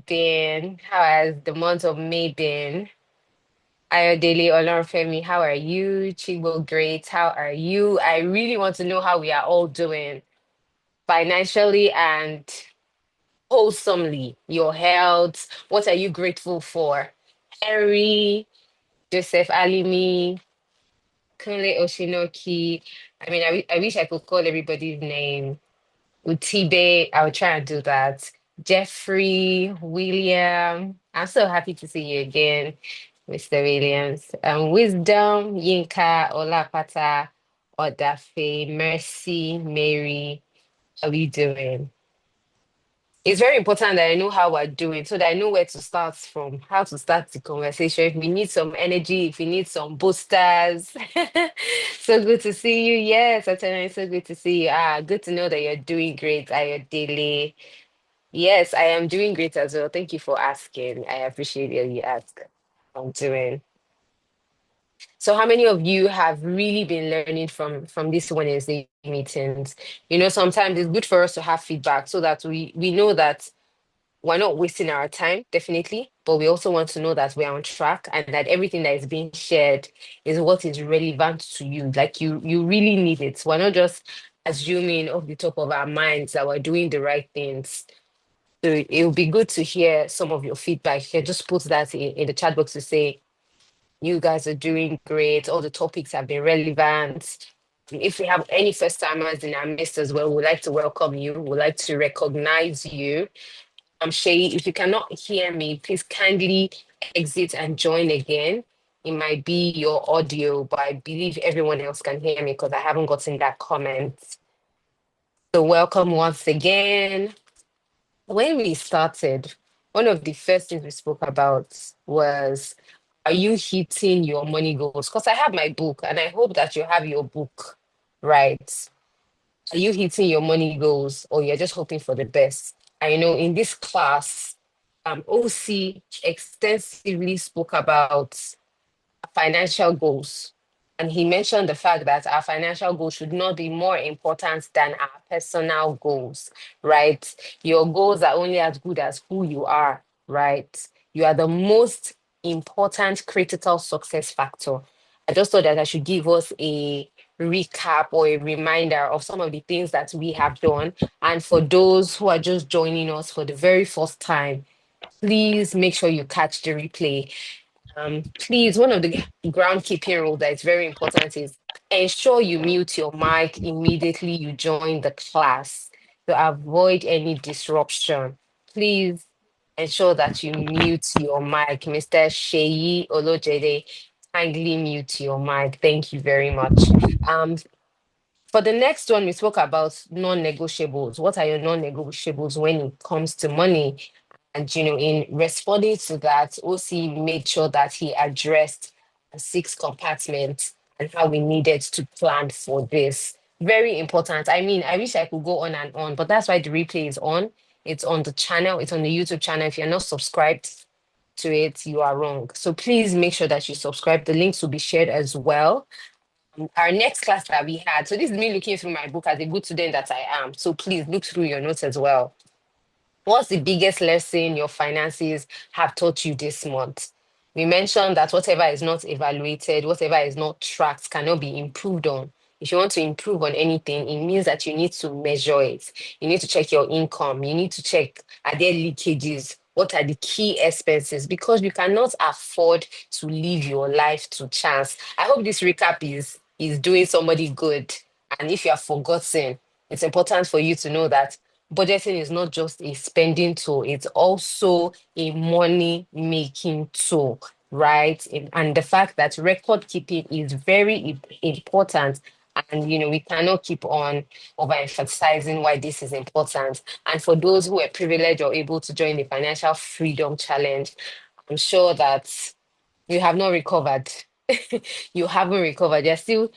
been? How has the month of May been? Ayodele Olorunfemi, how are you? Chibo, great. How are you? I really want to know how we are all doing financially and wholesomely. Your health. What are you grateful for? Harry, Joseph Alimi, Kunle Oshinoki. I wish I could call everybody's name. Utibe, I will try and do that. Jeffrey, William, I'm so happy to see you again, Mr. Williams. Wisdom, Yinka, Olapata, Odafe, Mercy, Mary, how are you doing? It's very important that I know how we're doing so that I know where to start from, how to start the conversation. If we need some energy, if we need some boosters. So good to see you. Yes, Atena, it's so good to see you. Good to know that you're doing great, Ayodele. Yes, I am doing great as well. Thank you for asking. I appreciate it you ask. I'm doing. So how many of you have really been learning from these Wednesday meetings? Sometimes it's good for us to have feedback so that we know that we're not wasting our time, definitely, but we also want to know that we're on track and that everything that is being shared is what is relevant to you. Like you really need it. We're not just assuming off the top of our minds that we're doing the right things. So it would be good to hear some of your feedback. You can just put that in the chat box to say, you guys are doing great. All the topics have been relevant. If we have any first timers in our midst as well, we'd like to welcome you. We'd like to recognize you. Shay, if you cannot hear me, please kindly exit and join again. It might be your audio, but I believe everyone else can hear me because I haven't gotten that comment. So welcome once again. When we started, one of the first things we spoke about was, are you hitting your money goals? Because I have my book and I hope that you have your book, right? Are you hitting your money goals or you're just hoping for the best? I know in this class, OC extensively spoke about financial goals. And he mentioned the fact that our financial goals should not be more important than our personal goals, right? Your goals are only as good as who you are, right? You are the most important critical success factor. I just thought that I should give us a recap or a reminder of some of the things that we have done. And for those who are just joining us for the very first time, please make sure you catch the replay. Please, one of the groundkeeping rules that is very important is ensure you mute your mic immediately you join the class to avoid any disruption. Please ensure that you mute your mic. Mr. Sheyi Olojede, kindly mute your mic. Thank you very much. For the next one, we spoke about non-negotiables. What are your non-negotiables when it comes to money? And in responding to that, OC made sure that he addressed 6 compartments and how we needed to plan for this. Very important. I mean, I wish I could go on and on, but that's why the replay is on. It's on the channel, it's on the YouTube channel. If you're not subscribed to it, you are wrong. So please make sure that you subscribe. The links will be shared as well. Our next class that we had, so this is me looking through my book as a good student that I am. So please look through your notes as well. What's the biggest lesson your finances have taught you this month? We mentioned that whatever is not evaluated, whatever is not tracked, cannot be improved on. If you want to improve on anything, it means that you need to measure it. You need to check your income. You need to check, are there leakages? What are the key expenses? Because you cannot afford to live your life to chance. I hope this recap is doing somebody good. And if you have forgotten, it's important for you to know that budgeting is not just a spending tool, it's also a money making tool, right? And the fact that record keeping is very important. And we cannot keep on overemphasizing why this is important. And for those who are privileged or able to join the Financial Freedom Challenge, I'm sure that you have not recovered. You haven't recovered. You're still,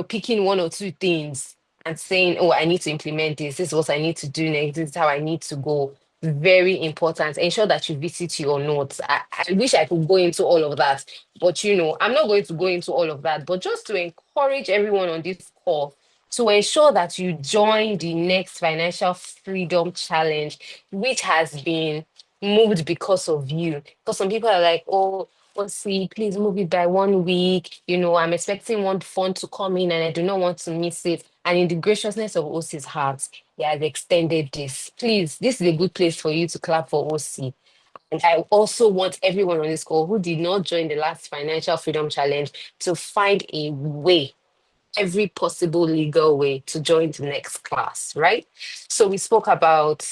picking one or two things and saying, oh, I need to implement this. This is what I need to do next. This is how I need to go. Very important. Ensure that you visit your notes. I wish I could go into all of that, but I'm not going to go into all of that. But just to encourage everyone on this call to ensure that you join the next Financial Freedom Challenge, which has been moved because of you. Because some people are like, oh, see, please move it by 1 week. I'm expecting one fund to come in and I do not want to miss it. And in the graciousness of OC's heart, he has extended this. Please, this is a good place for you to clap for OC. And I also want everyone on this call who did not join the last Financial Freedom Challenge to find a way, every possible legal way to join the next class, right? So we spoke about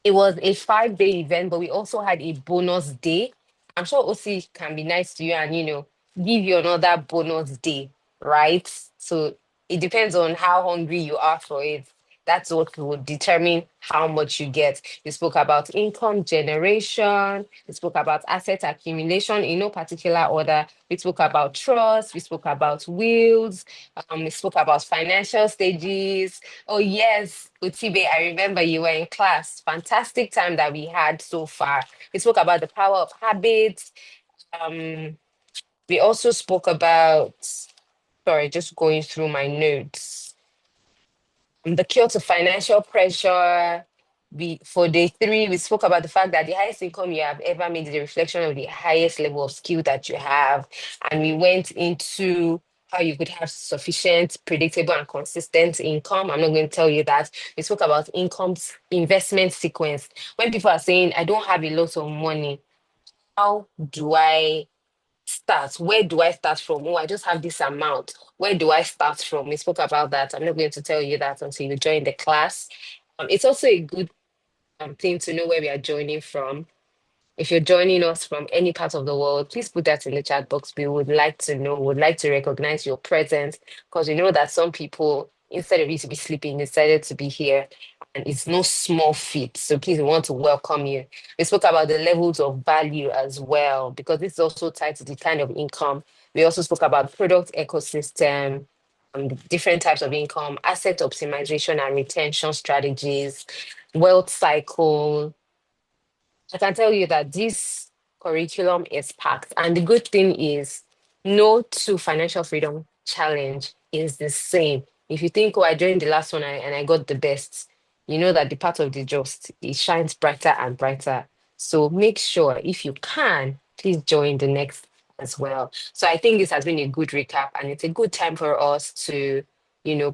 it was a 5-day event, but we also had a bonus day. I'm sure OC can be nice to you and, give you another bonus day, right? So it depends on how hungry you are for it. That's what will determine how much you get. We spoke about income generation. We spoke about asset accumulation in no particular order. We spoke about trust. We spoke about wills. We spoke about financial stages. Oh, yes, Utibe, I remember you were in class. Fantastic time that we had so far. We spoke about the power of habits. Um, we also spoke about, sorry, just going through my notes. The cure to financial pressure. For day 3, we spoke about the fact that the highest income you have ever made is a reflection of the highest level of skill that you have. And we went into how you could have sufficient, predictable, and consistent income. I'm not going to tell you that. We spoke about income's investment sequence. When people are saying, I don't have a lot of money, how do I start? Where do I start from? Oh, I just have this amount. Where do I start from? We spoke about that. I'm not going to tell you that until you join the class. It's also a good thing to know where we are joining from. If you're joining us from any part of the world, please put that in the chat box. We would like to know, would like to recognize your presence because we know that some people, instead of you to be sleeping, decided to be here. And it's no small feat. So please, we want to welcome you. We spoke about the levels of value as well, because this is also tied to the kind of income. We also spoke about product ecosystem, the different types of income, asset optimization and retention strategies, wealth cycle. I can tell you that this curriculum is packed. And the good thing is, no two financial freedom challenge is the same. If you think, oh, I joined the last one and I got the best, you know that the part of the just it shines brighter and brighter. So make sure if you can, please join the next as well. So I think this has been a good recap, and it's a good time for us to,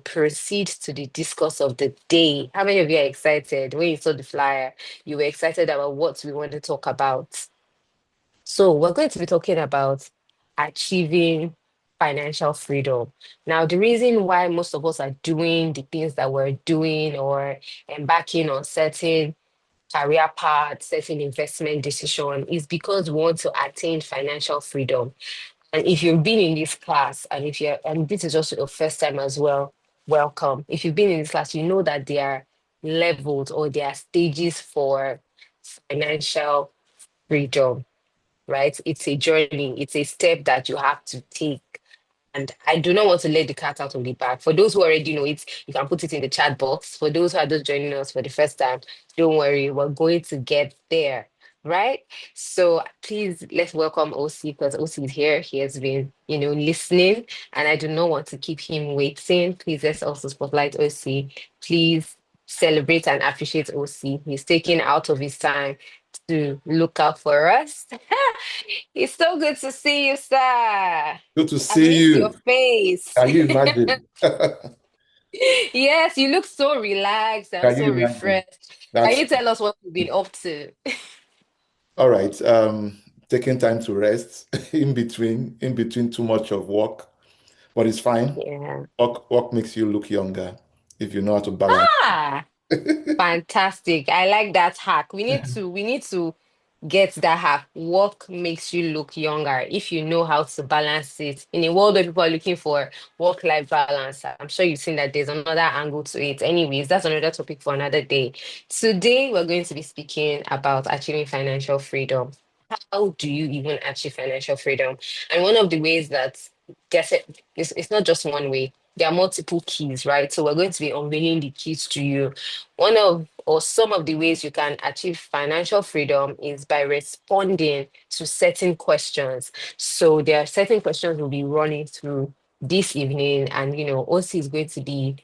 proceed to the discourse of the day. How many of you are excited when you saw the flyer? You were excited about what we want to talk about. So, we're going to be talking about achieving financial freedom. Now, the reason why most of us are doing the things that we're doing or embarking on certain career paths, certain investment decision is because we want to attain financial freedom. And if you've been in this class, and if you're, and this is also your first time as well, welcome. If you've been in this class, you know that there are levels or there are stages for financial freedom, right? It's a journey, it's a step that you have to take. And I do not want to let the cat out of the bag. For those who already know it, you can put it in the chat box. For those who are just joining us for the first time, don't worry, we're going to get there, right? So please let's welcome OC because OC is here. He has been, listening, and I do not want to keep him waiting. Please let's also spotlight OC. Please celebrate and appreciate OC. He's taking out of his time to look out for us. It's so good to see you, sir. Good to I've see missed your you. face. Can you imagine? Yes, you look so relaxed and Can you so imagine? refreshed. Can That's you tell us what you've been up to? all right. Taking time to rest in between too much of work, but it's fine. Yeah. Work makes you look younger if you know how to balance. Ah, fantastic. I like that hack. We need to get that hack. Work makes you look younger if you know how to balance it. In a world where people are looking for work-life balance, I'm sure you've seen that there's another angle to it. Anyways, that's another topic for another day. Today, we're going to be speaking about achieving financial freedom. How do you even achieve financial freedom? And one of the ways that gets it, it's not just one way. There are multiple keys, right? So we're going to be unveiling the keys to you. One of or some of the ways you can achieve financial freedom is by responding to certain questions. So there are certain questions we'll be running through this evening, and OC is going to be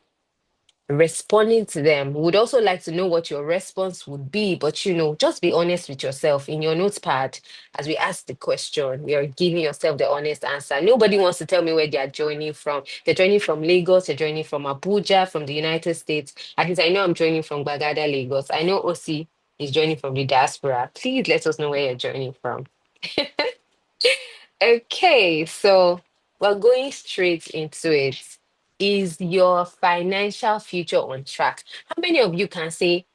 responding to them. We would also like to know what your response would be, but just be honest with yourself in your notepad. As we ask the question, you're giving yourself the honest answer. Nobody wants to tell me where they are joining from. They're joining from Lagos, they're joining from Abuja, from the United States. At least I know I'm joining from Bagada, Lagos. I know OC is joining from the diaspora. Please let us know where you're joining from. Okay, so we're going straight into it. Is your financial future on track? How many of you can say,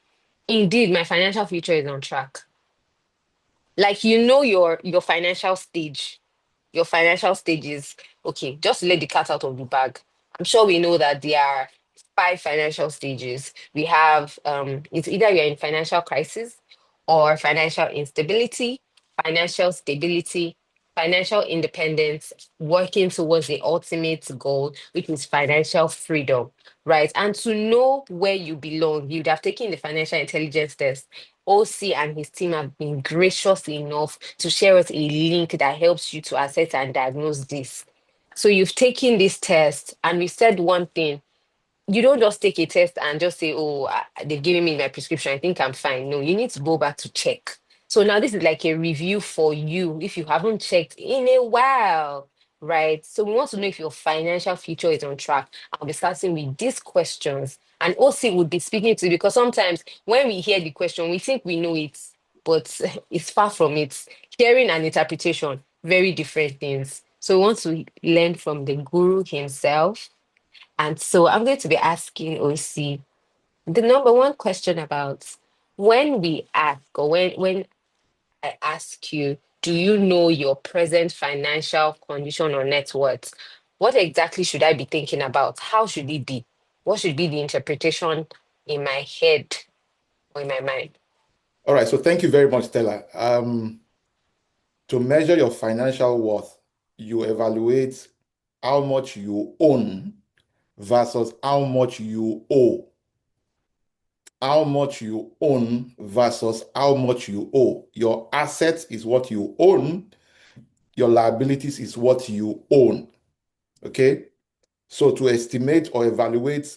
indeed, my financial future is on track? Like your financial stage. Your financial stage is okay, just to let the cat out of the bag. I'm sure we know that there are five financial stages. We have it's either you're in financial crisis or financial instability, financial stability, financial independence, working towards the ultimate goal, which is financial freedom, right? And to know where you belong, you'd have taken the financial intelligence test. OC and his team have been gracious enough to share us a link that helps you to assess and diagnose this. So you've taken this test and we said one thing. You don't just take a test and just say, oh, they've given me my prescription. I think I'm fine. No, you need to go back to check. So now this is like a review for you if you haven't checked in a while, right? So we want to know if your financial future is on track. I'll be starting with these questions. And OC would be speaking to you because sometimes when we hear the question, we think we know it, but it's far from it. Hearing and interpretation, very different things. So we want to learn from the guru himself. And so I'm going to be asking OC the number one question about when we ask or when I ask you, do you know your present financial condition or net worth? What exactly should I be thinking about? How should it be? What should be the interpretation in my head or in my mind? All right, so thank you very much, Stella. To measure your financial worth, you evaluate how much you own versus how much you owe. How much you own versus how much you owe. Your assets is what you own, your liabilities is what you own. Okay? So to estimate or evaluate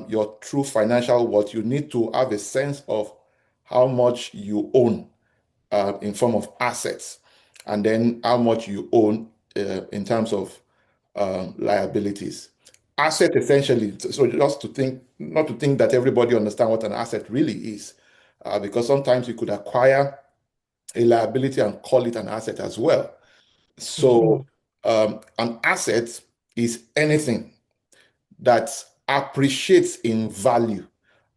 your true financial worth, you need to have a sense of how much you own in form of assets, and then how much you own in terms of liabilities. Asset essentially, so just to think, not to think that everybody understand what an asset really is, because sometimes you could acquire a liability and call it an asset as well. So Mhm. an asset is anything that appreciates in value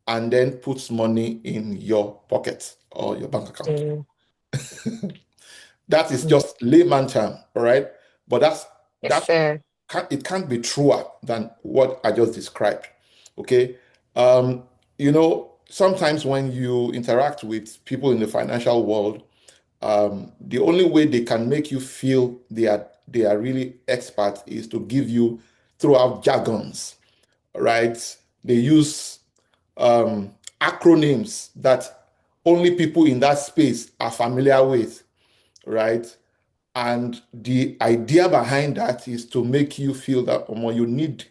and then puts money in your pocket or your bank account. Mm, That is mm. just layman term, all right? But Yes, that sir. it can't be truer than what I just described. Okay. Um, sometimes when you interact with people in the financial world, the only way they can make you feel they are really experts is to give you throughout jargons, right? They use acronyms that only people in that space are familiar with, right? And the idea behind that is to make you feel that you need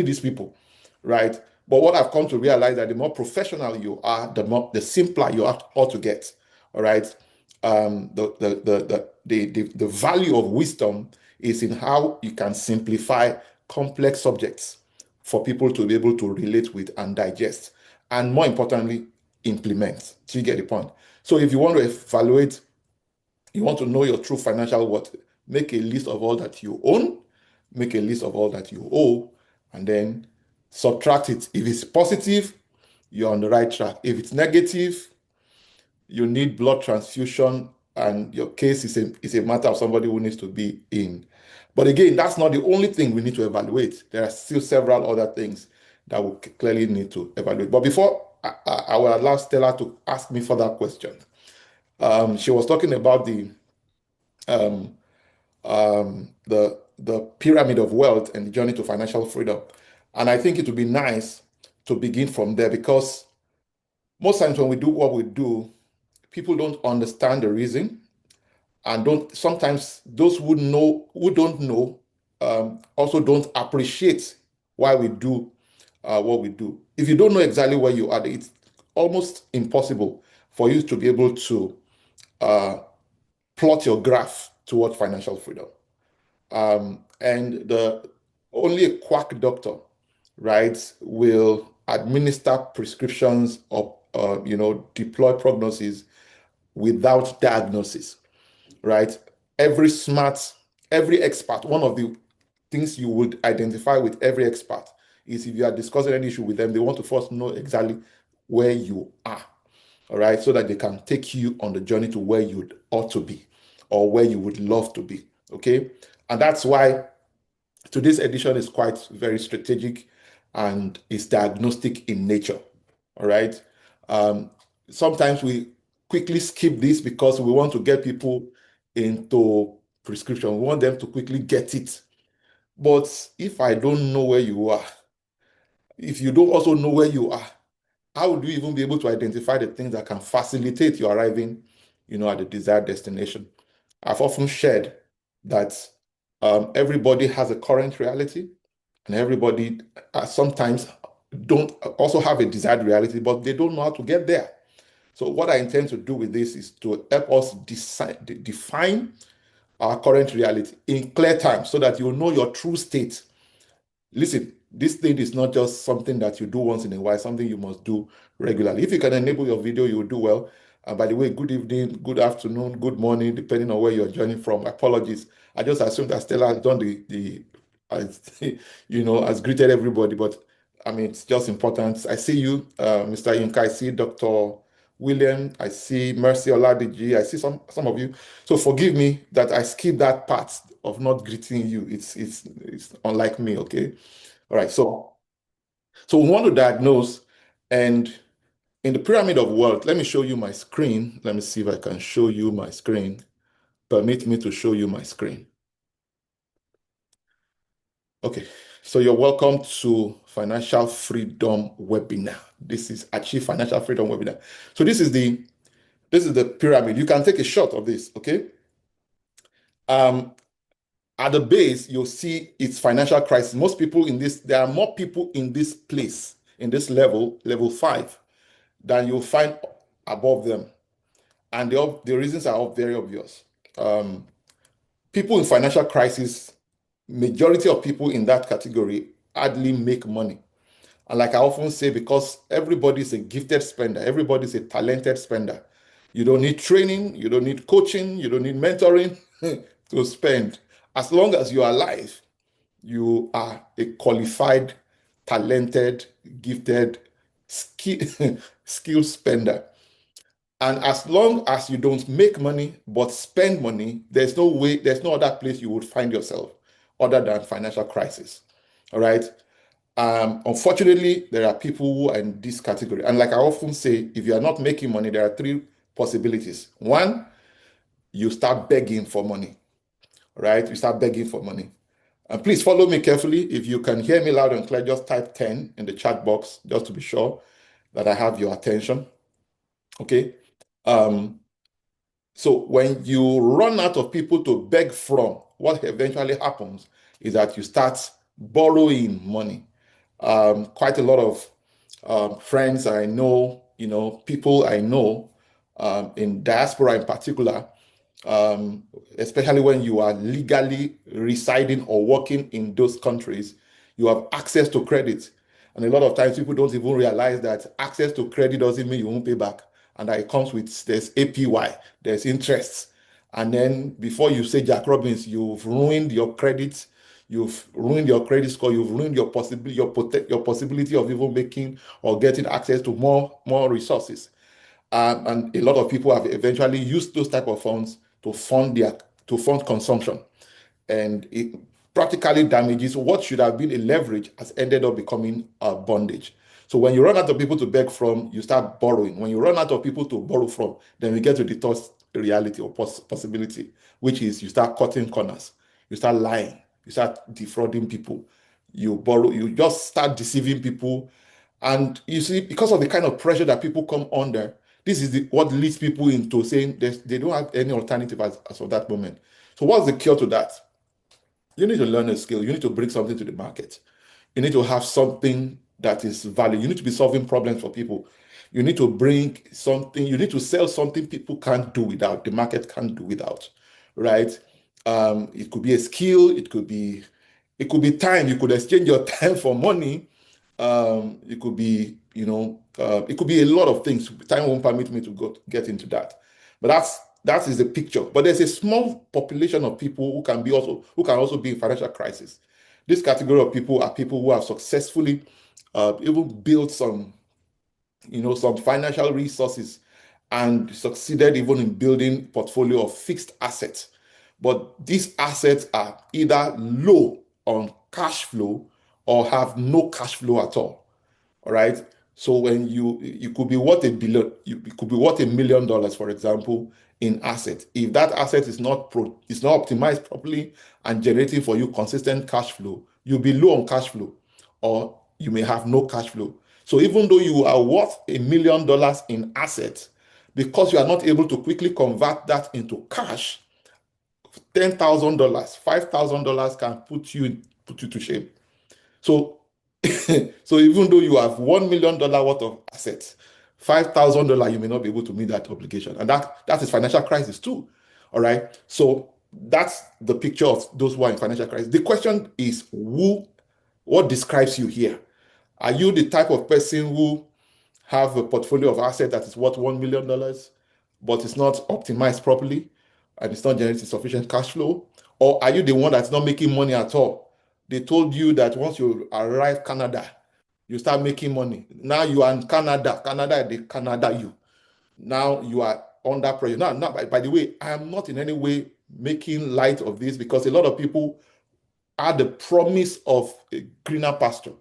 these people, right? But what I've come to realize that the more professional you are, the simpler you ought to get. All right. The value of wisdom is in how you can simplify complex subjects for people to be able to relate with and digest, and more importantly, implement. So you get the point. So if you want to evaluate, you want to know your true financial worth, make a list of all that you own, make a list of all that you owe, and then subtract it. If it's positive, you're on the right track. If it's negative, you need blood transfusion, and your case is a matter of somebody who needs to be in. But again, that's not the only thing we need to evaluate. There are still several other things that we clearly need to evaluate. But before I will allow Stella to ask me further questions, she was talking about um, the pyramid of wealth and the journey to financial freedom. And I think it would be nice to begin from there, because most times when we do what we do, people don't understand the reason, and don't sometimes those who don't know also don't appreciate why we do what we do. if you don't know exactly where you are, it's almost impossible for you to be able to uh, plot your graph towards financial freedom. And the only a quack doctor, right, will administer prescriptions or deploy prognosis without diagnosis, right? Every smart, every expert, one of the things you would identify with every expert is if you are discussing any issue with them, they want to first know exactly where you are, all right, so that they can take you on the journey to where you ought to be or where you would love to be, okay? And that's why today's edition is quite very strategic and is diagnostic in nature. All right. Um, Sometimes we quickly skip this because we want to get people into prescription. We want them to quickly get it. But if I don't know where you are, if you don't also know where you are, how would you even be able to identify the things that can facilitate your arriving, at the desired destination? I've often shared that everybody has a current reality, and everybody sometimes don't also have a desired reality, but they don't know how to get there. So what I intend to do with this is to help us define our current reality in clear terms so that you know your true state. Listen, this thing is not just something that you do once in a while, something you must do regularly. If you can enable your video, you will do well. And by the way, good evening, good afternoon, good morning, depending on where you're joining from. Apologies. I just assumed that Stella has done the has, has greeted everybody, but I mean, it's just important. I see you, Mr. Yinka. I see Dr. William. I see Mercy Oladiji. I see some of you. So forgive me that I skipped that part of not greeting you. It's unlike me, okay? All right, so we want to diagnose, and in the pyramid of wealth, let me show you my screen. Let me see if I can show you my screen. Permit me to show you my screen. Okay, so you're welcome to Financial Freedom Webinar. This is Achieve Financial Freedom Webinar. So this is the pyramid. You can take a shot of this, okay? Um, at the base, you'll see it's financial crisis. There are more people in this place, in this level 5, than you'll find above them. And the reasons are all very obvious. Um, People in financial crisis, majority of people in that category hardly make money. And like I often say, because everybody's a gifted spender, everybody's a talented spender. You don't need training, you don't need coaching, you don't need mentoring to spend. As long as you are alive, you are a qualified, talented, gifted, skill spender. And as long as you don't make money but spend money, there's no other place you would find yourself other than financial crisis. All right. Unfortunately, there are people who are in this category. And like I often say, if you are not making money, there are three possibilities. One, you start begging for money, right? You start begging for money. And please follow me carefully. If you can hear me loud and clear, just type 10 in the chat box just to be sure that I have your attention. Okay. Um, So when you run out of people to beg from, what eventually happens is that you start borrowing money. Quite a lot of friends I know, people I know in diaspora in particular, um, especially when you are legally residing or working in those countries, you have access to credit. And a lot of times people don't even realize that access to credit doesn't mean you won't pay back. And that it comes with, there's APY, there's interest. And then before you say Jack Robbins, you've ruined your credit, you've ruined your credit score, you've ruined your possibility of even making or getting access to more resources. And a lot of people have eventually used those type of funds to fund consumption, and it practically damages what should have been a leverage has ended up becoming a bondage. So when you run out of people to beg from, you start borrowing. When you run out of people to borrow from, then we get to the third reality or possibility, which is you start cutting corners, you start lying, you start defrauding people, you just start deceiving people. And you see, because of the kind of pressure that people come under, this is what leads people into saying they don't have any alternative as of that moment. So what's the cure to that? You need to learn a skill. You need to bring something to the market. You need to have something. that is value. You need to be solving problems for people. You need to bring something, you need to sell something people can't do without, the market can't do without, right? It could be a skill, it could be time. You could exchange your time for money. It could be, it could be a lot of things. Time won't permit me to get into that. But that is the picture. But there's a small population of people who can also be in financial crisis. This category of people are people who have successfully even built some financial resources and succeeded even in building portfolio of fixed assets. But these assets are either low on cash flow or have no cash flow at all right? So when you could be worth it could be worth $1 million, for example, in asset. If that asset is not optimized properly and generating for you consistent cash flow, you'll be low on cash flow, or you may have no cash flow. So even though you are worth $1 million in assets, because you are not able to quickly convert that into cash, $10,000, $5,000 can put you to shame. So, so even though you have $1 million worth of assets, $5,000 you may not be able to meet that obligation, and that is financial crisis too. All right. So that's the picture of those who are in financial crisis. The question is, what describes you here? Are you the type of person who have a portfolio of assets that is worth $1 million, but it's not optimized properly and it's not generating sufficient cash flow? Or are you the one that's not making money at all? They told you that once you arrive Canada, you start making money. Now you are in Canada. Canada, they Canada you. Now you are under pressure. Now by the way, I am not in any way making light of this, because a lot of people are the promise of a greener pasture.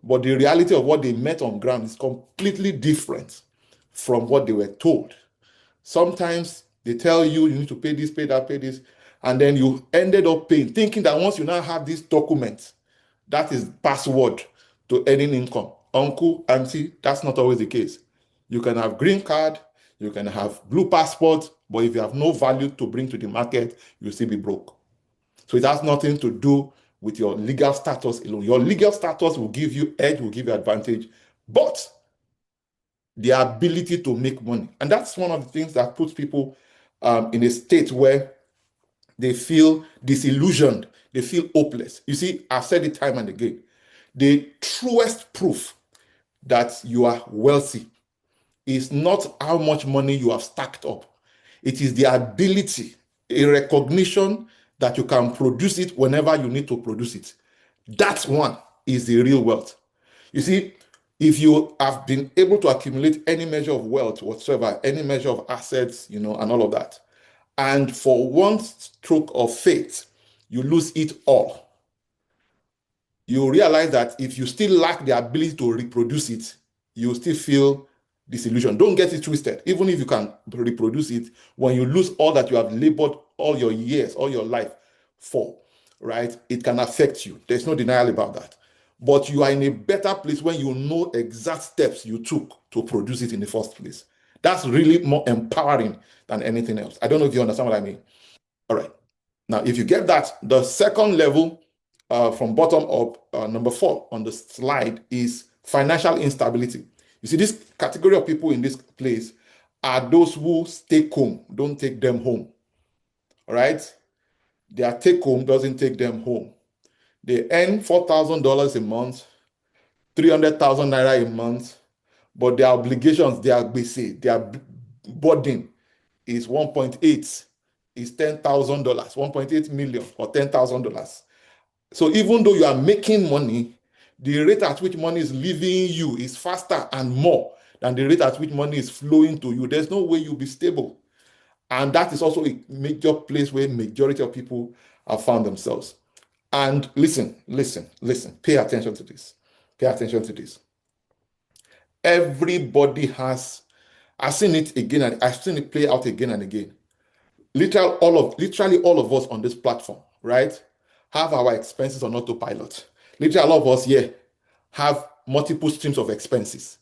But the reality of what they met on ground is completely different from what they were told. Sometimes they tell you you need to pay this, pay that, pay this, and then you ended up paying, thinking that once you now have this document, that is password to earning income. Uncle, auntie, that's not always the case. You can have green card, you can have blue passport, but if you have no value to bring to the market, you'll still be broke. So it has nothing to do with your legal status alone. Your legal status will give you edge, will give you advantage, but the ability to make money. And that's one of the things that puts people in a state where they feel disillusioned, they feel hopeless. You see, I've said it time and again. The truest proof that you are wealthy is not how much money you have stacked up. It is the ability, a recognition that you can produce it whenever you need to produce it. That one is the real wealth. You see, if you have been able to accumulate any measure of wealth whatsoever, any measure of assets, and all of that, and for one stroke of fate, you lose it all, you realize that if you still lack the ability to reproduce it, you still feel disillusioned. Don't get it twisted. Even if you can reproduce it, when you lose all that you have labored all your years, all your life for, right, it can affect you. There's no denial about that. But you are in a better place when you know exact steps you took to produce it in the first place. That's really more empowering than anything else. I don't know if you understand what I mean. All right. Now, if you get that, the second level from bottom up, number 4 on the slide, is financial instability. You see, this category of people in this place are those who stay home, don't take them home. All right? Their take home doesn't take them home. They earn $4,000 a month, 300,000 naira a month, but their obligations, their gbese, their burden is 1.8, is $10,000, 1.8 million or $10,000. So even though you are making money, the rate at which money is leaving you is faster and more than the rate at which money is flowing to you. There's no way you'll be stable. And that is also a major place where majority of people have found themselves. And listen, pay attention to this. Pay attention to this. Everybody I've seen it again, and I've seen it play out again and again. Literally all of us on this platform, right, have our expenses on autopilot. Literally all of us here have multiple streams of expenses,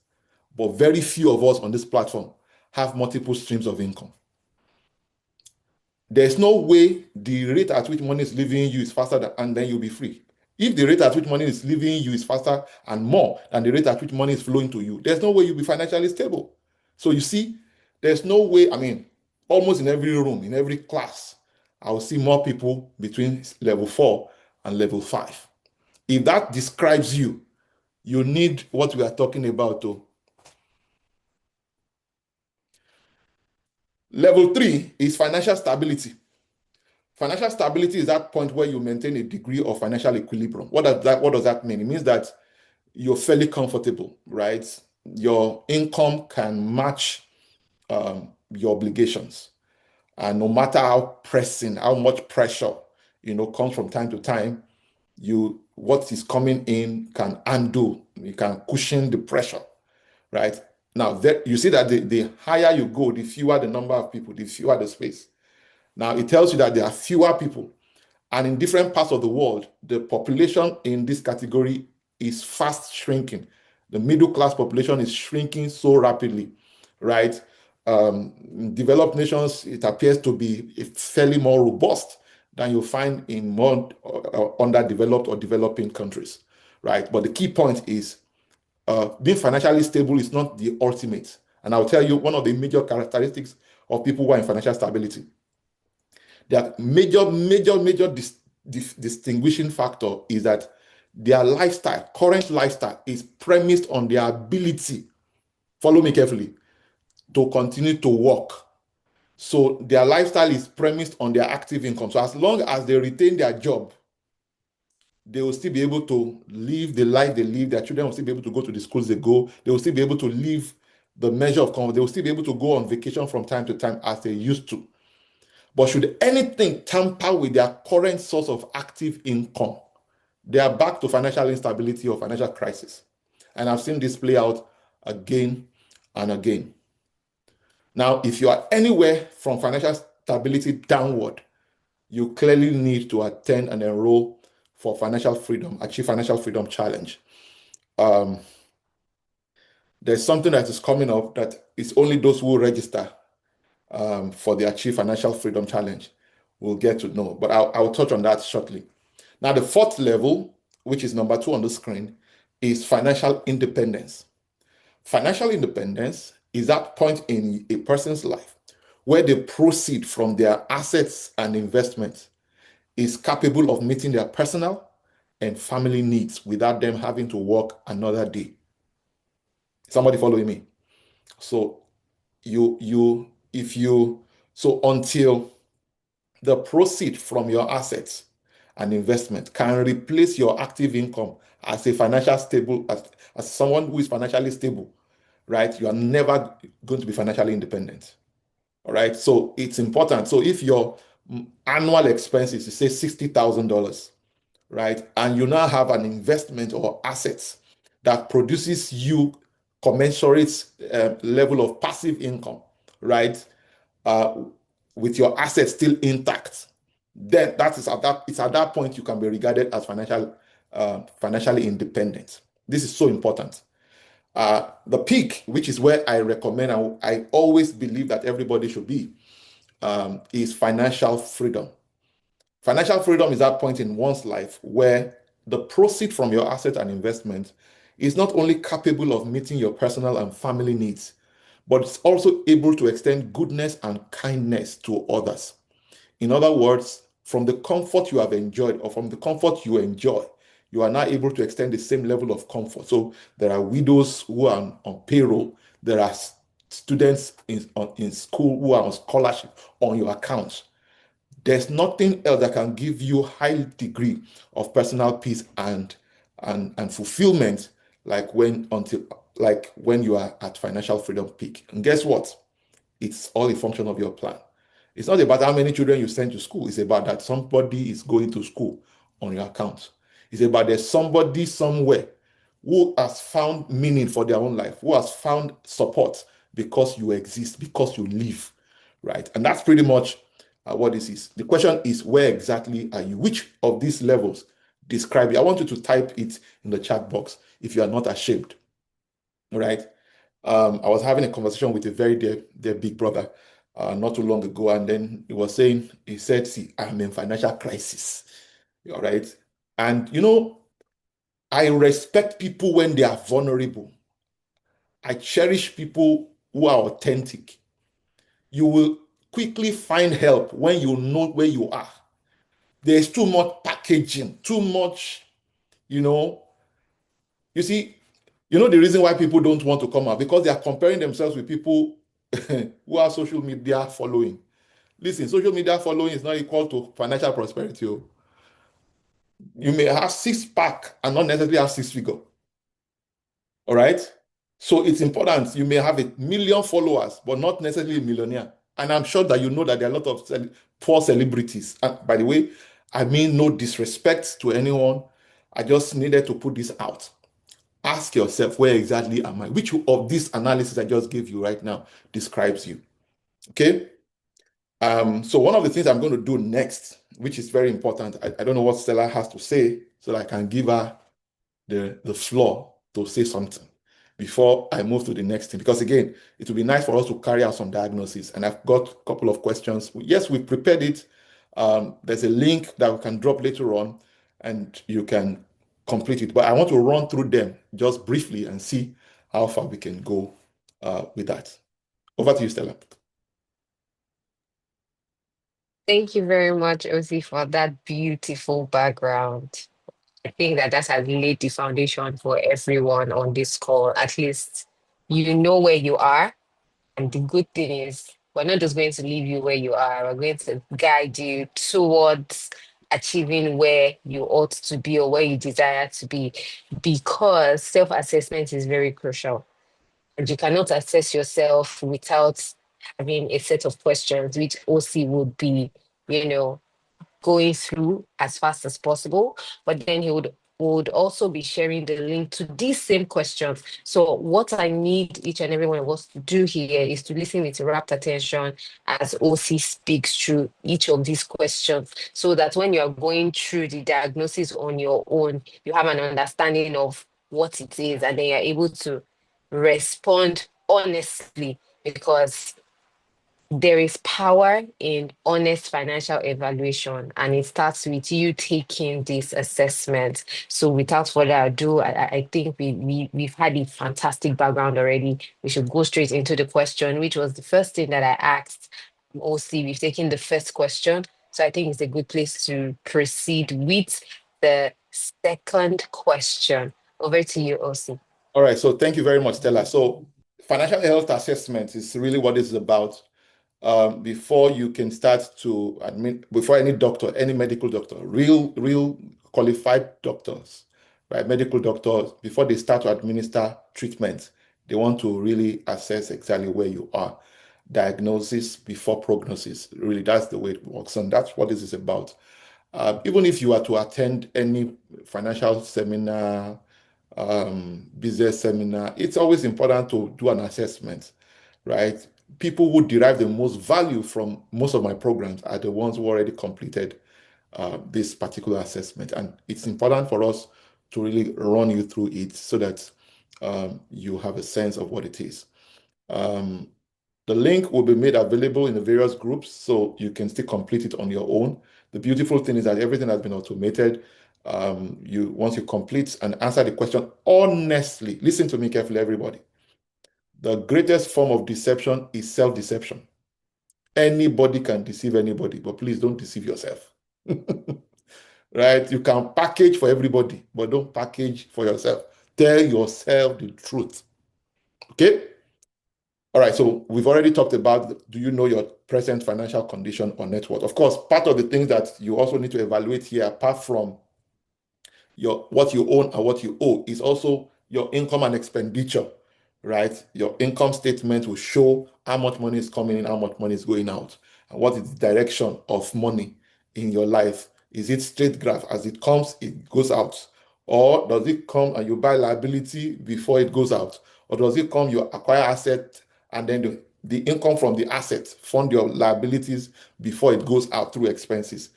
but very few of us on this platform have multiple streams of income. There's no way the rate at which money is leaving you is faster and then you'll be free. If the rate at which money is leaving you is faster and more than the rate at which money is flowing to you, there's no way you'll be financially stable. So you see, there's no way, I mean, almost in every room, in every class, I will see more people between level 4 and level 5. If that describes you, you need what we are talking about too. Level 3 is financial stability. Financial stability is that point where you maintain a degree of financial equilibrium. What does that mean? It means that you're fairly comfortable, right? Your income can match your obligations. And no matter how pressing, how much pressure, comes from time to time, what is coming in can undo, you can cushion the pressure, right? Now that you see that the higher you go, the fewer the number of people, the fewer the space. Now it tells you that there are fewer people. And in different parts of the world, the population in this category is fast shrinking. The middle class population is shrinking so rapidly, right? In developed nations, it appears to be fairly more robust than you find in more underdeveloped or developing countries, right? But the key point is being financially stable is not the ultimate. And I'll tell you one of the major characteristics of people who are in financial stability. Their major distinguishing factor is that their lifestyle, current lifestyle, is premised on their ability, follow me carefully, to continue to work. So their lifestyle is premised on their active income. So as long as they retain their job, they will still be able to live the life they live. Their children will still be able to go to the schools they go. They will still be able to live the measure of comfort. They will still be able to go on vacation from time to time as they used to. But should anything tamper with their current source of active income, they are back to financial instability or financial crisis. And I've seen this play out again and again. Now, if you are anywhere from financial stability downward, you clearly need to attend and enroll for financial freedom, achieve financial freedom challenge. Um, there's something that is coming up that it's only those who register for the Achieve Financial Freedom Challenge will get to know. But I'll touch on that shortly. Now, the fourth level, which is number 2 on the screen, is financial independence. Financial independence is that point in a person's life where the proceed from their assets and investments is capable of meeting their personal and family needs without them having to work another day. Somebody following me? So you you if you so until the proceed from your assets and investment can replace your active income as a financial stable, as someone who is financially stable, right? You are never going to be financially independent. All right. So it's important. So if your annual expenses is say $60,000, right? And you now have an investment or assets that produces you commensurate level of passive income, right? Uh, with your assets still intact, then it's at that point you can be regarded as financially independent. This is so important. The peak, which is where I recommend, I always believe that everybody should be, is financial freedom. Financial freedom is that point in one's life where the proceed from your asset and investment is not only capable of meeting your personal and family needs, but it's also able to extend goodness and kindness to others. In other words, from the comfort you have enjoyed or from the comfort you enjoy, you are now able to extend the same level of comfort. So there are widows who are on payroll. There are students in school who are on scholarship on your accounts. There's nothing else that can give you high degree of personal peace and fulfillment like when you are at financial freedom peak. And guess what? It's all a function of your plan. It's not about how many children you send to school. It's about that somebody is going to school on your account. It's about there's somebody somewhere who has found meaning for their own life, who has found support because you exist, because you live, right? And that's pretty much what this is. The question is, where exactly are you? Which of these levels describe you? I want you to type it in the chat box if you are not ashamed, all right? I was having a conversation with a very dear big brother not too long ago, and then he said, see, I'm in financial crisis. All right. And I respect people when they are vulnerable. I cherish people who are authentic. You will quickly find help when you know where you are. There's too much packaging, too much, you know. You see, the reason why people don't want to come out because they are comparing themselves with people who are social media following. Listen, social media following is not equal to financial prosperity. Oh. You may have six pack and not necessarily have six figure. All right. So it's important. You may have 1 million followers, but not necessarily a millionaire. And I'm sure that you know that there are a lot of poor celebrities. And by the way, I mean no disrespect to anyone. I just needed to put this out. Ask yourself, where exactly am I? Which of this analysis I just gave you right now describes you? Okay. So one of the things I'm going to do next, which is very important, I don't know what Stella has to say, so that I can give her the floor to say something before I move to the next thing. Because again, it would be nice for us to carry out some diagnosis. And I've got a couple of questions. Yes, we prepared it. There's a link that we can drop later on, and you can complete it. But I want to run through them just briefly and see how far we can go with that. Over to you, Stella. Thank you very much, Osi, for that beautiful background. I think that that has laid the foundation for everyone on this call. At least you know where you are. And the good thing is, we're not just going to leave you where you are, we're going to guide you towards achieving where you ought to be or where you desire to be, because self-assessment is very crucial. And you cannot assess yourself without having a set of questions, which OC would be, you know, going through as fast as possible, but then he would also be sharing the link to these same questions. So what I need each and every one of us to do here is to listen with rapt attention as OC speaks through each of these questions, so that when you're going through the diagnosis on your own, you have an understanding of what it is, and then you're able to respond honestly, because there is power in honest financial evaluation, and it starts with you taking this assessment. So without further ado, I think we've had a fantastic background already. We should go straight into the question, which was the first thing that I asked OC. We've taken the first question, so I think it's a good place to proceed with the second question. Over to you, OC. All right. So thank you very much, Stella. So financial health assessment is really what this is about. Before you can start to admit, before any doctor, any medical doctor, real qualified doctors, right? Medical doctors, before they start to administer treatment, they want to really assess exactly where you are. Diagnosis before prognosis. Really, that's the way it works. And that's what this is about. Even if you are to attend any financial seminar, business seminar, it's always important to do an assessment, right? People who derive the most value from most of my programs are the ones who already completed this particular assessment. And it's important for us to really run you through it so that you have a sense of what it is. Um, the link will be made available in the various groups so you can still complete it on your own. The beautiful thing is that everything has been automated. Once you complete and answer the question honestly, listen to me carefully, everybody. The greatest form of deception is self-deception. Anybody can deceive anybody, but please don't deceive yourself. Right? You can package for everybody, but don't package for yourself. Tell yourself the truth. Okay? All right, so we've already talked about, do you know your present financial condition or net worth? Of course, part of the things that you also need to evaluate here, apart from your what you own and what you owe, is also your income and expenditure, right? Your income statement will show how much money is coming in, how much money is going out, and what is the direction of money in your life. Is it straight graph? As it comes, it goes out. Or does it come and you buy liability before it goes out? Or does it come, you acquire asset and then the income from the asset fund your liabilities before it goes out through expenses?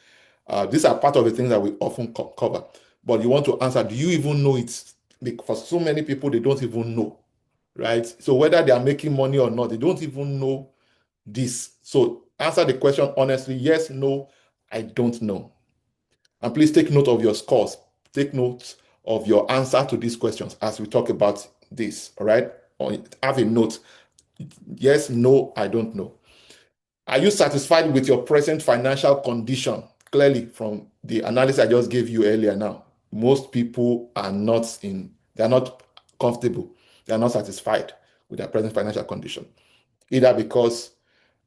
These are part of the things that we often cover. But you want to answer, do you even know it? Because so many people, they don't even know, right? So whether they are making money or not, they don't even know this. So answer the question honestly, yes, no, I don't know. And please take note of your scores. take note of your answer to these questions as we talk about this, all right? Or have a note. Yes, no, I don't know. Are you satisfied with your present financial condition? Clearly, from the analysis I just gave you earlier now, most people are not they're not comfortable. They're not satisfied with their present financial condition, either because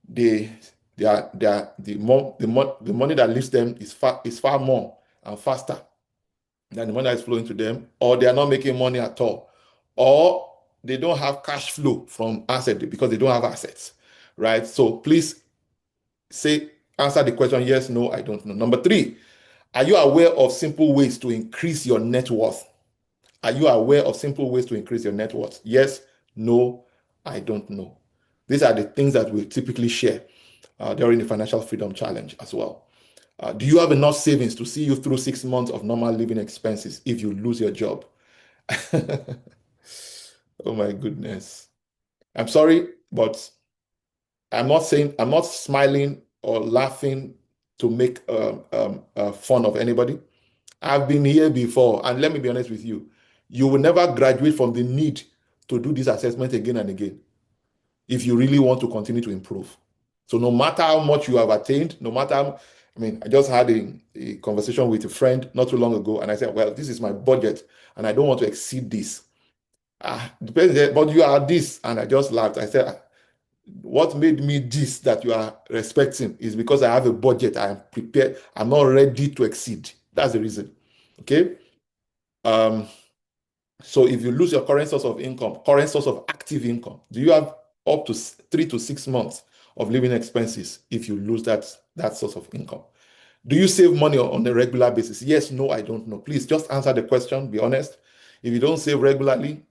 they the money that leaves them is far more and faster than the money that is flowing to them, or they are not making money at all, or they don't have cash flow from assets because they don't have assets, right? So please answer the question yes, no, I don't know. Number three, are you aware of simple ways to increase your net worth? Are you aware of simple ways to increase your net worth? Yes, no, I don't know. These are the things that we typically share during the Financial Freedom Challenge as well. Do you have enough savings to see you through 6 months of normal living expenses if you lose your job? Oh my goodness. I'm sorry, but I'm not smiling or laughing to make fun of anybody. I've been here before, and let me be honest with you, you will never graduate from the need to do this assessment again and again if you really want to continue to improve. So no matter how much you have attained, no matter I mean, I just had a conversation with a friend not too long ago, and I said, well, this is my budget, and I don't want to exceed this. But you are this, and I just laughed. I said, what made me this that you are respecting is because I have a budget. I am prepared. I'm not ready to exceed. That's the reason. Okay. Um, so if you lose your current source of income, current source of active income, do you have up to 3 to 6 months of living expenses if you lose that source of income? Do you save money on a regular basis? Yes, no, I don't know. Please just answer the question. Be honest. If you don't save regularly,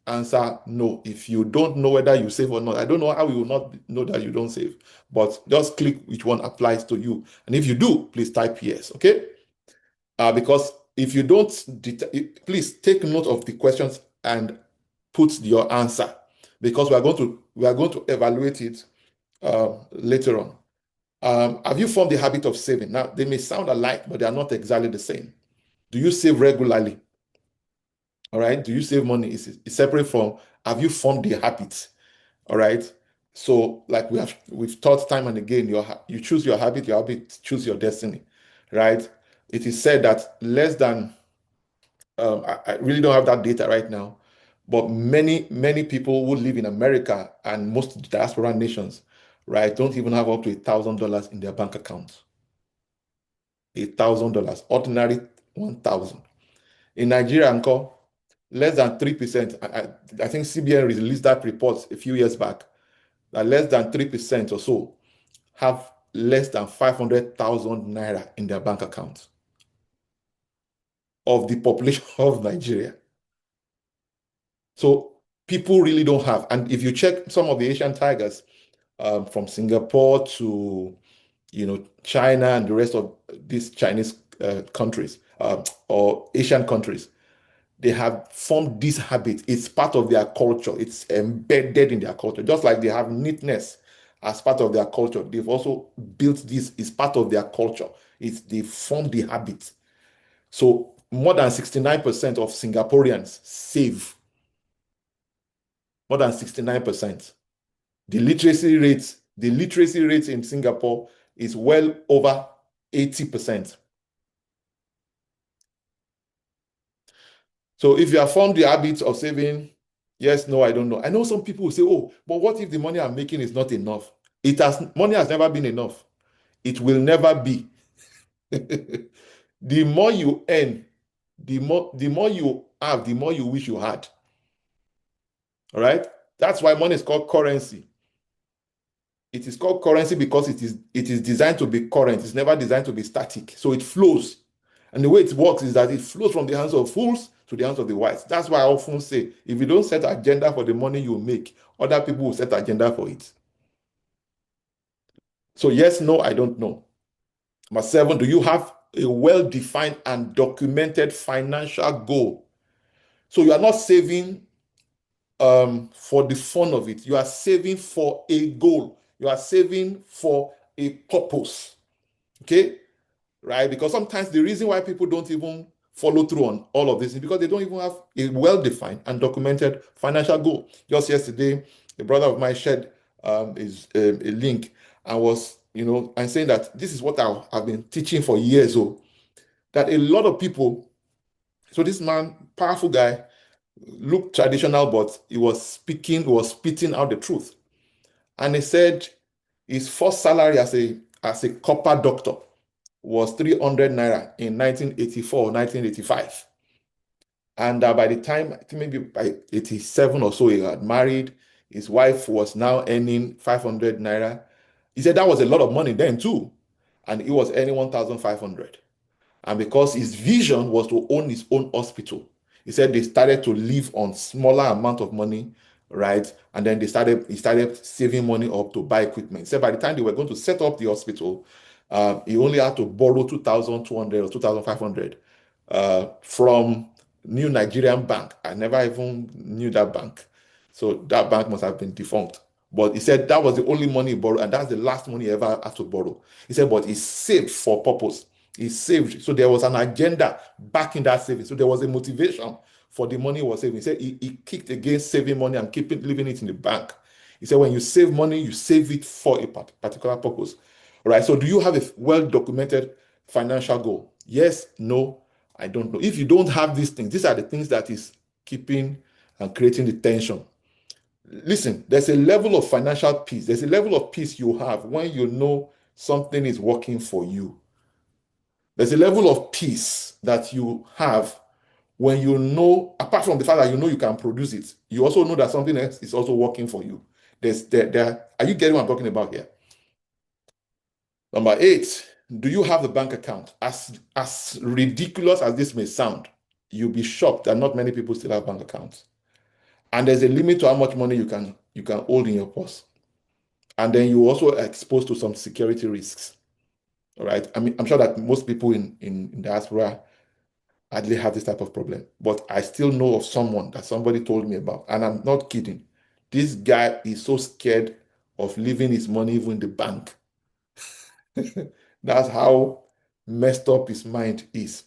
answer no. If you don't know whether you save or not, I don't know how you will not know that you don't save, but just click which one applies to you. And if you do, please type yes, okay? Because if you don't, please take note of the questions and put your answer because we are going to evaluate it later on. Have you formed the habit of saving? Now, they may sound alike, but they are not exactly the same. Do you save regularly? All right. Do you save money? It's separate from have you formed the habit? All right. So, like we've taught time and again, you choose your habit choose your destiny, right? It is said that less than I really don't have that data right now, but many people who live in America and most diaspora nations, right, don't even have up to $1,000 in their bank account. $1,000, ordinary 1,000. In Nigeria, encore, less than 3%. I think CBN released that report a few years back that less than 3% or so have less than 500,000 naira in their bank account of the population of Nigeria. So people really don't have. And if you check some of the Asian tigers from Singapore to China and the rest of these Chinese countries or Asian countries, they have formed this habit. It's part of their culture. It's embedded in their culture. Just like they have neatness as part of their culture, they've also built this. It's part of their culture. They formed the habit. So more than 69% of Singaporeans save. More than 69%. The literacy rate in Singapore is well over 80%. So if you have formed the habit of saving, yes, no, I don't know. I know some people will say, oh, but what if the money I'm making is not enough? Money has never been enough. It will never be. The more you earn, the more you have, the more you wish you had. All right? That's why money is called currency. It is called currency because it is designed to be current. It's never designed to be static. So it flows. And the way it works is that it flows from the hands of fools to the hands of the wise. That's why I often say, if you don't set agenda for the money you make, other people will set agenda for it. So yes, no, I don't know. Number seven, do you have a well-defined and documented financial goal? So you are not saving for the fun of it. You are saving for a goal. You are saving for a purpose. Okay? Right? Because sometimes the reason why people don't even follow through on all of this? Because they don't even have a well-defined and documented financial goal. Just yesterday, a brother of mine shared a link and was, and saying that this is what I've been teaching for years, oh, that a lot of people, so this man, powerful guy, looked traditional, but he was spitting out the truth. And he said his first salary as a copper doctor was 300 naira in 1984, 1985. And by the time, I think maybe by 87 or so, he had married. His wife was now earning 500 naira. He said that was a lot of money then too. And he was earning 1,500. And because his vision was to own his own hospital, he said they started to live on smaller amount of money, right? And then he started saving money up to buy equipment. He said by the time they were going to set up the hospital, he only had to borrow 2,200 or 2,500 from New Nigerian Bank. I never even knew that bank. So that bank must have been defunct. But he said that was the only money he borrowed, and that's the last money he ever had to borrow. He said, but he saved for purpose. He saved. So there was an agenda back in that saving. So there was a motivation for the money he was saving. He said he kicked against saving money and leaving it in the bank. He said, when you save money, you save it for a particular purpose. All right. So do you have a well-documented financial goal? Yes, no, I don't know. If you don't have these things, these are the things that is keeping and creating the tension. Listen, there's a level of financial peace. There's a level of peace you have when you know something is working for you. There's a level of peace that you have when you know, apart from the fact that you know you can produce it, you also know that something else is also working for you. Are you getting what I'm talking about here? Number eight, do you have the bank account? As ridiculous as this may sound, you'll be shocked that not many people still have bank accounts. And there's a limit to how much money you can hold in your purse. And then you also are exposed to some security risks. All right. I mean, I'm sure that most people in diaspora hardly have this type of problem. But I still know of someone that somebody told me about, and I'm not kidding. This guy is so scared of leaving his money even in the bank. That's how messed up his mind is.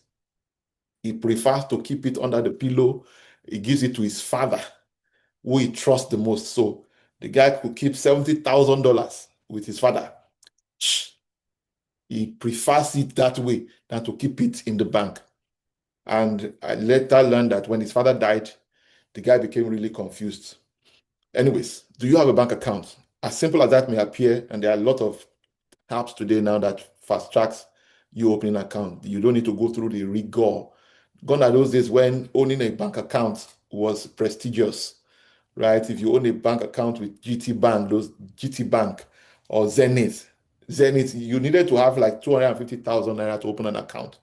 He prefers to keep it under the pillow. He gives it to his father, who he trusts the most. So the guy could keep $70,000 with his father. He prefers it that way than to keep it in the bank. And I later learned that when his father died, the guy became really confused. Anyways, do you have a bank account? As simple as that may appear, and there are a lot of apps today now that fast tracks you opening an account. You don't need to go through the rigor. Gone are those days when owning a bank account was prestigious, right? If you own a bank account with GT Bank or Zenith, you needed to have like 250,000 naira to open an account.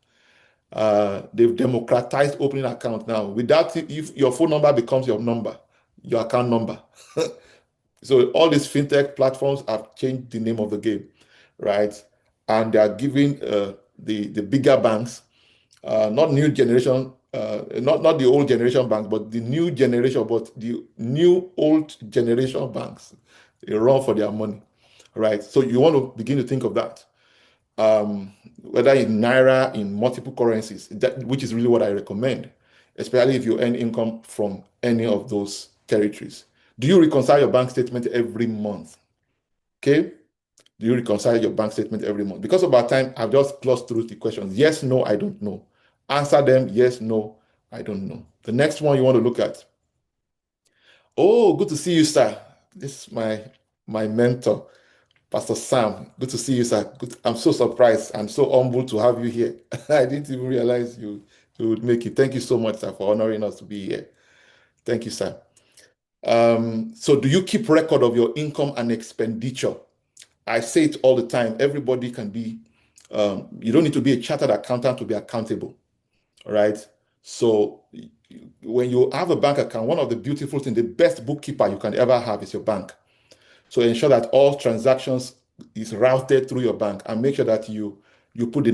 They've democratized opening account now. Without it, if your phone number becomes your number, your account number. So all these fintech platforms have changed the name of the game, right? And they are giving the bigger banks, not new generation, not the old generation banks, but the new generation, but the new old generation banks, they run for their money, right? So you want to begin to think of that, whether in naira, in multiple currencies, which is really what I recommend, especially if you earn income from any of those territories. Do you reconcile your bank statement every month? Okay. Do you reconcile your bank statement every month? Because of our time, I've just glossed through the questions. Yes, no, I don't know. Answer them. Yes, no, I don't know. The next one you want to look at. Oh, good to see you, sir. This is my mentor, Pastor Sam. Good to see you, sir. Good. I'm so surprised. I'm so humbled to have you here. I didn't even realize you would make it. Thank you so much, sir, for honoring us to be here. Thank you, sir. So do you keep record of your income and expenditure? I say it all the time. Everybody can be, you don't need to be a chartered accountant to be accountable. All right. So when you have a bank account, one of the beautiful things, the best bookkeeper you can ever have is your bank. So ensure that all transactions is routed through your bank and make sure that you put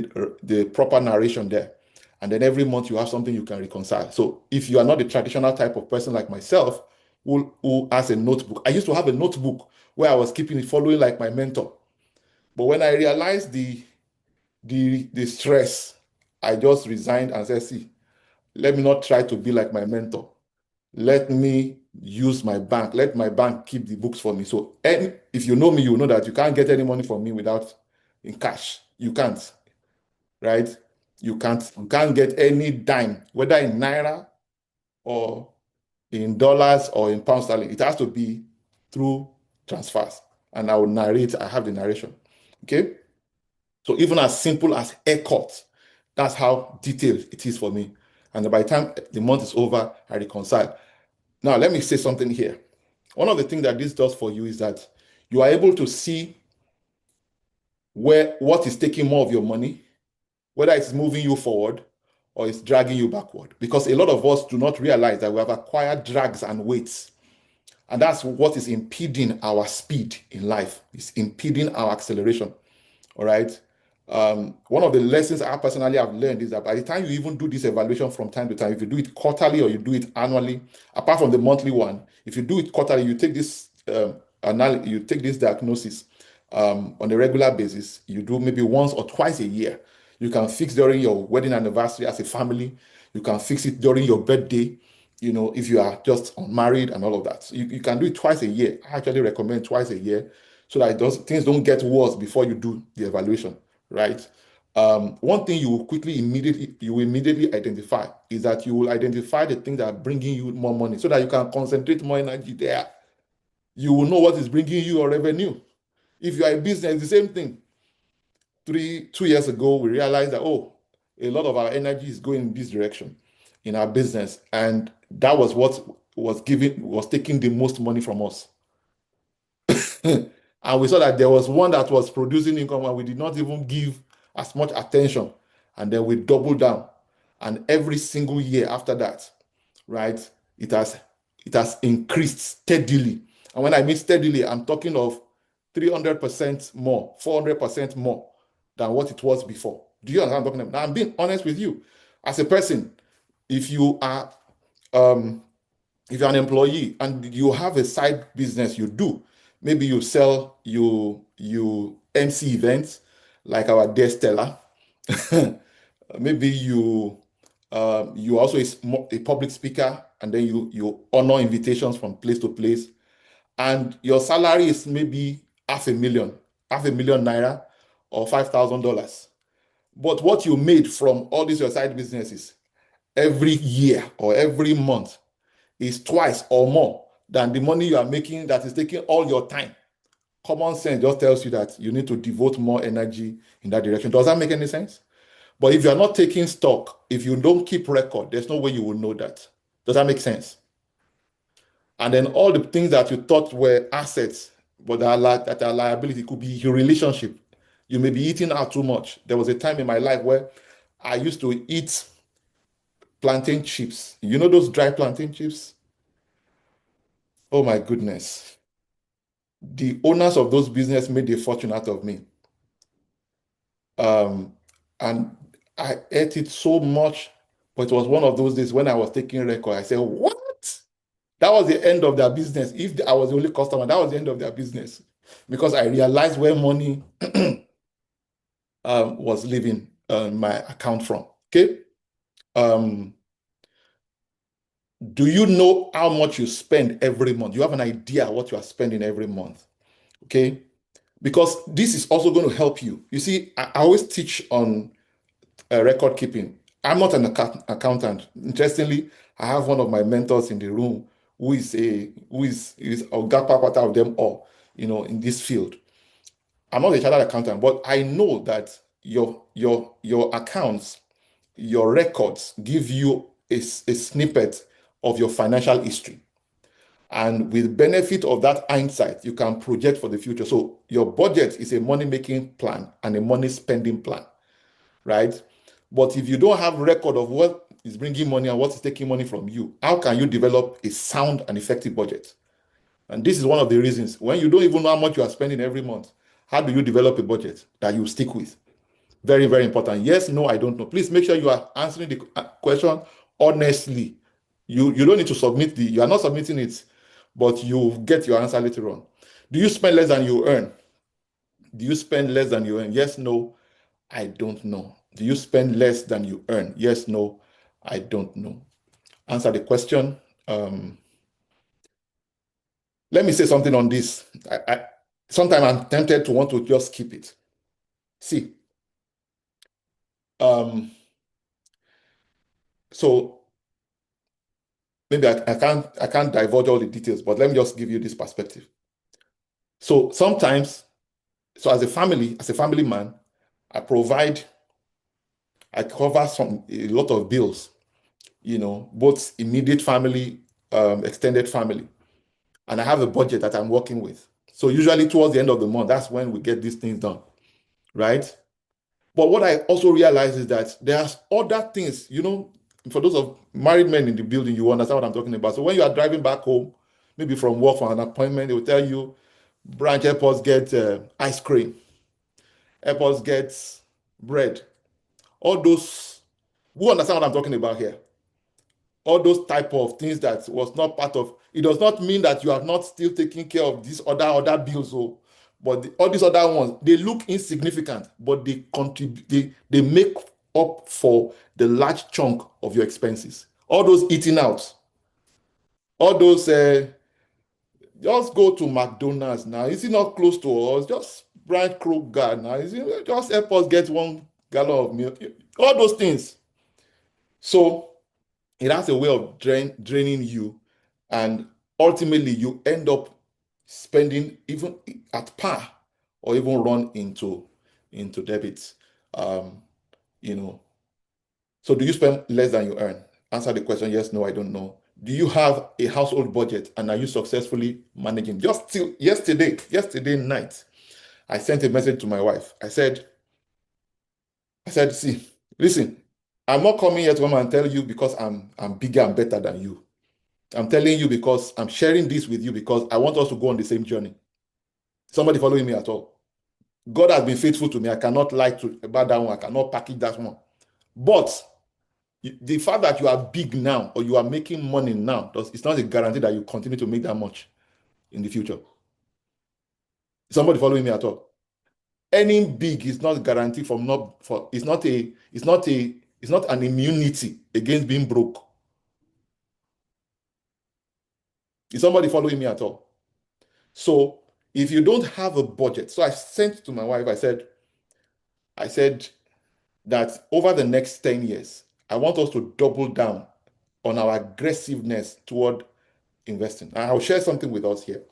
the proper narration there. And then every month you have something you can reconcile. So if you are not the traditional type of person like myself who has a notebook, I used to have a notebook where I was keeping it following like my mentor. But when I realized the stress, I just resigned and said, see, let me not try to be like my mentor. Let me use my bank. Let my bank keep the books for me. So if you know me, you know that you can't get any money from me without in cash. You can't, right? You can't get any dime, whether in naira or in dollars or in pound sterling. It has to be through transfers. And I will narrate, I have the narration. Okay. So even as simple as haircut, that's how detailed it is for me. And by the time the month is over, I reconcile. Now, let me say something here. One of the things that this does for you is that you are able to see where what is taking more of your money, whether it's moving you forward or it's dragging you backward. Because a lot of us do not realize that we have acquired drags and weights. And that's what is impeding our speed in life. It's impeding our acceleration. All right. One of the lessons I personally have learned is that by the time you even do this evaluation from time to time, if you do it quarterly or you do it annually, apart from the monthly one, if you do it quarterly, you take this you take this diagnosis on a regular basis. You do maybe once or twice a year. You can fix during your wedding anniversary as a family. You can fix it during your birthday. If you are just unmarried and all of that. So you can do it twice a year. I actually recommend twice a year so that things don't get worse before you do the evaluation, right? One thing you will immediately identify is that you will identify the things that are bringing you more money so that you can concentrate more energy there. You will know what is bringing you your revenue. If you are a business, the same thing. 2 years ago, we realized that, oh, a lot of our energy is going in this direction in our business. And that was what was taking the most money from us. And we saw that there was one that was producing income and we did not even give as much attention. And then we doubled down. And every single year after that, right, it has it has increased steadily. And when I mean steadily, I'm talking of 300% more, 400% more than what it was before. Do you understand what I'm talking about? Now, I'm being honest with you. As a person, if you are um, if you're an employee and you have a side business you do, maybe you MC events like our dear Stella. Maybe you also is a public speaker and then you honor invitations from place to place and your salary is maybe half a million naira or $5,000. But what you made from all these your side businesses every year or every month is twice or more than the money you are making that is taking all your time. Common sense just tells you that you need to devote more energy in that direction. Does that make any sense? But if you're not taking stock, if you don't keep record, there's no way you will know that. Does that make sense? And then all the things that you thought were assets, but that are liability could be your relationship. You may be eating out too much. There was a time in my life where I used to eat plantain chips. You know those dry plantain chips? Oh my goodness. The owners of those business made a fortune out of me. Um, and I ate it so much, but it was one of those days when I was taking record. I said, what? That was the end of their business. If I was the only customer, that was the end of their business because I realized where money was leaving my account from. Okay. Um, do you know how much you spend every month? You have an idea what you are spending every month. Okay. Because this is also going to help you. You see, I always teach on record keeping. I'm not an accountant. Interestingly, I have one of my mentors in the room who is a part of them all, in this field. I'm not a chartered accountant, but I know that your accounts, your records give you a snippet of your financial history. And with benefit of that hindsight, you can project for the future. So your budget is a money-making plan and a money spending plan, right? But if you don't have record of what is bringing money and what is taking money from you, how can you develop a sound and effective budget? And this is one of the reasons when you don't even know how much you are spending every month, how do you develop a budget that you stick with? Very, very important. Yes, no, I don't know. Please make sure you are answering the question honestly. You don't need to you are not submitting it, but you get your answer later on. Do you spend less than you earn? Do you spend less than you earn? Yes, no, I don't know. Do you spend less than you earn? Yes, no, I don't know. Answer the question. Um, Let me say something on this. Sometimes I'm tempted to want to just keep it. See, so maybe I can't divulge all the details, but let me just give you this perspective. So sometimes, so as a family man, I provide, I cover a lot of bills, both immediate family, extended family, and I have a budget that I'm working with. So usually towards the end of the month, that's when we get these things done, right? But what I also realize is that there's other things, for those of married men in the building, you understand what I'm talking about. So when you are driving back home, maybe from work for an appointment, they will tell you, branch airports get ice cream, airports get bread. All those, who understand what I'm talking about here? All those type of things that was not part of, it does not mean that you are not still taking care of these other bills. So, but all these other ones, they look insignificant, but they contribute, they make up for the large chunk of your expenses. All those eating out, all those, just go to McDonald's now. Is it not close to us? Just branch Kroger now. Just help us get 1 gallon of milk. All those things. So it has a way of draining you, and ultimately you end up spending even at par, or even run into debits. Um, you know. So do you spend less than you earn? Answer the question, yes, no, I don't know. Do you have a household budget, and are you successfully managing? Just till yesterday night, I sent a message to my wife. I said, see, listen, I'm not coming here to come and tell you because I'm bigger and better than you. I'm telling you because I'm sharing this with you because I want us to go on the same journey. Somebody following me at all? God has been faithful to me. I cannot lie about that one. I cannot package that one. But the fact that you are big now or you are making money now, it's not a guarantee that you continue to make that much in the future. Somebody following me at all? Earning big is not guaranteed from not for it's not an immunity against being broke. Is somebody following me at all? So if you don't have a budget, so I sent to my wife, I said that over the next 10 years, I want us to double down on our aggressiveness toward investing. And I'll share something with us here.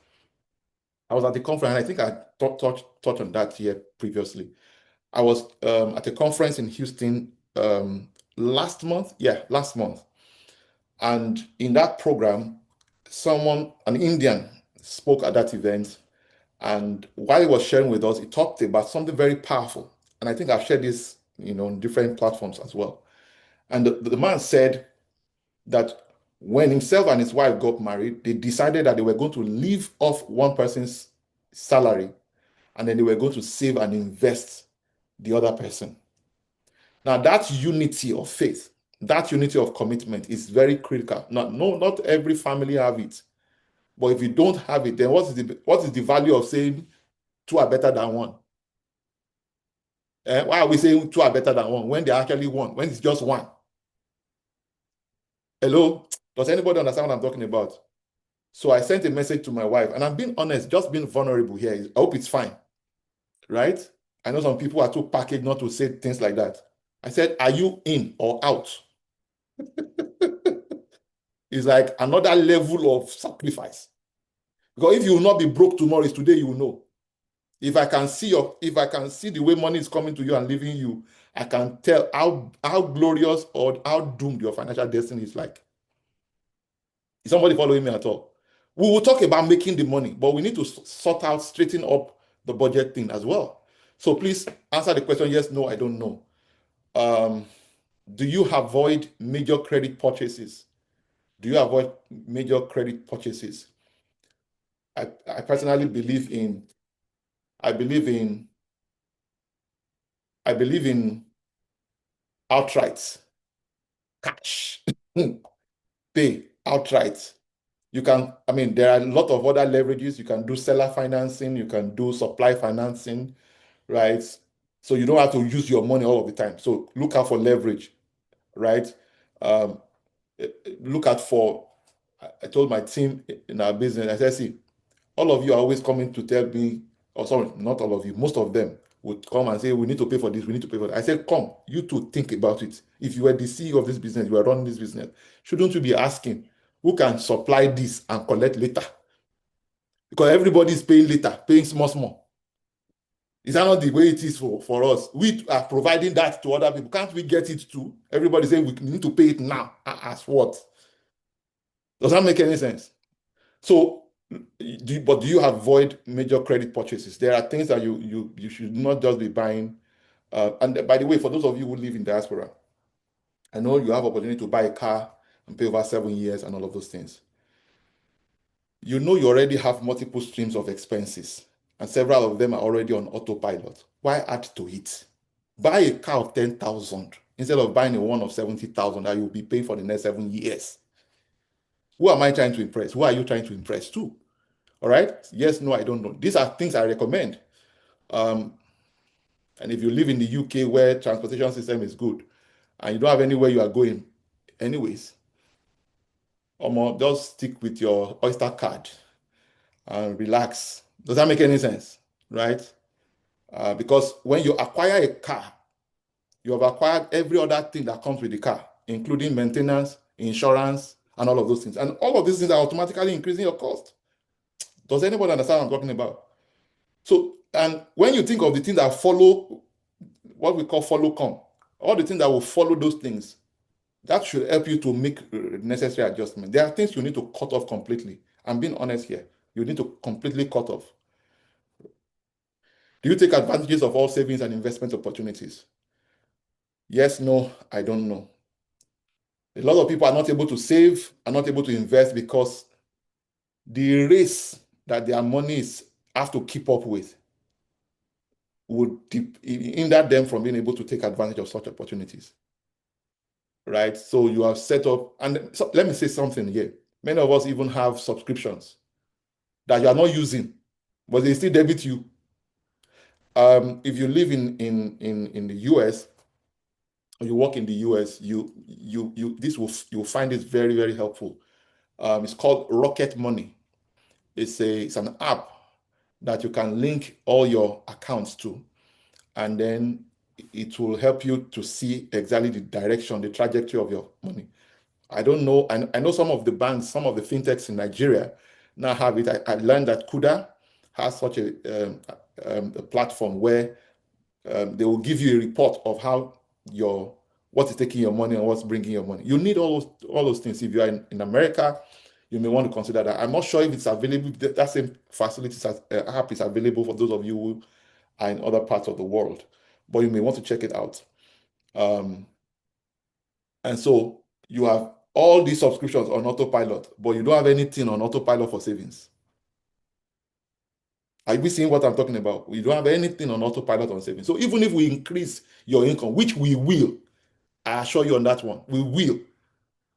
I was at the conference, and I think I touched on that here previously. I was at a conference in Houston last month. Yeah, last month. And in that program, an Indian, spoke at that event. And while he was sharing with us, he talked about something very powerful. And I think I've shared this, on different platforms as well. And the man said that when himself and his wife got married, they decided that they were going to live off one person's salary, and then they were going to save and invest the other person. Now, that unity of faith, that unity of commitment is very critical. Not every family have it. But if you don't have it, then what is the value of saying two are better than one? Why are we saying two are better than one when they actually one, when it's just one? Hello? Does anybody understand what I'm talking about? So I sent a message to my wife, and I'm being honest, just being vulnerable here. I hope it's fine, right? I know some people are too packaged not to say things like that. I said, are you in or out? It's like another level of sacrifice. Because if you will not be broke tomorrow, it's today you will know. If I can see the way money is coming to you and leaving you, I can tell how glorious or how doomed your financial destiny is like. Is somebody following me at all? We will talk about making the money, but we need to sort out, straighten up the budget thing as well. So please answer the question, yes, no, I don't know. Um, do you avoid major credit purchases? Do you avoid major credit purchases? I personally I believe in, I believe in outright cash. Pay outright. There are a lot of other leverages. You can do seller financing, you can do supply financing, right? So you don't have to use your money all of the time. So look out for leverage, right? Um, Look at for, I told my team in our business, I said, see, all of you are always coming to tell me, or sorry, not all of you, most of them would come and say, we need to pay for this, we need to pay for that. I said, come, you two think about it. If you were the CEO of this business, you are running this business, shouldn't you be asking who can supply this and collect later? Because everybody is paying later, paying small, small. Is that not the way it is for us? We are providing that to other people. Can't we get it too? Everybody saying we need to pay it now. As what? Does that make any sense? So, but do you avoid major credit purchases? There are things that you should not just be buying. And by the way, for those of you who live in diaspora, I know you have opportunity to buy a car and pay over 7 years and all of those things. You know you already have multiple streams of expenses, and several of them are already on autopilot. Why add to it? Buy a car of 10,000 instead of buying a one of 70,000 that you'll be paying for the next 7 years. Who am I trying to impress? Who are you trying to impress too? All right. Yes, no, I don't know. These are things I recommend. Um, and if you live in the UK where transportation system is good and you don't have anywhere you are going, anyways, just stick with your Oyster card and relax. Does that make any sense? Right? Because when you acquire a car, you have acquired every other thing that comes with the car, including maintenance, insurance, and all of those things. And all of these things are automatically increasing your cost. Does anybody understand what I'm talking about? So, and when you think of the things that follow, what we call follow come, all the things that will follow those things, that should help you to make necessary adjustments. There are things you need to cut off completely. I'm being honest here. You need to completely cut off. Do you take advantages of all savings and investment opportunities? Yes, no, I don't know. A lot of people are not able to save, are not able to invest because the race that their monies have to keep up with would hinder them from being able to take advantage of such opportunities, right? So you have set up, and so let me say something here. Many of us even have subscriptions that you are not using, but they still debit you. If you live in the US or you work in the US, you'll find it very, very helpful. It's called Rocket Money. It's an app that you can link all your accounts to, and then it will help you to see exactly the direction, the trajectory of your money. I don't know. I know some of the banks, some of the fintechs in Nigeria now have it. I learned that Kuda has such a platform where they will give you a report of how your what is taking your money and what's bringing your money. You need all those things. If you are in America, you may want to consider that. I'm not sure if it's available. That same facilities app is available for those of you who are in other parts of the world, but you may want to check it out. Um, and so you have all these subscriptions on autopilot, but you don't have anything on autopilot for savings. Are you seeing what I'm talking about? We don't have anything on autopilot on savings. So even if we increase your income, which we will, I assure you on that one, we will,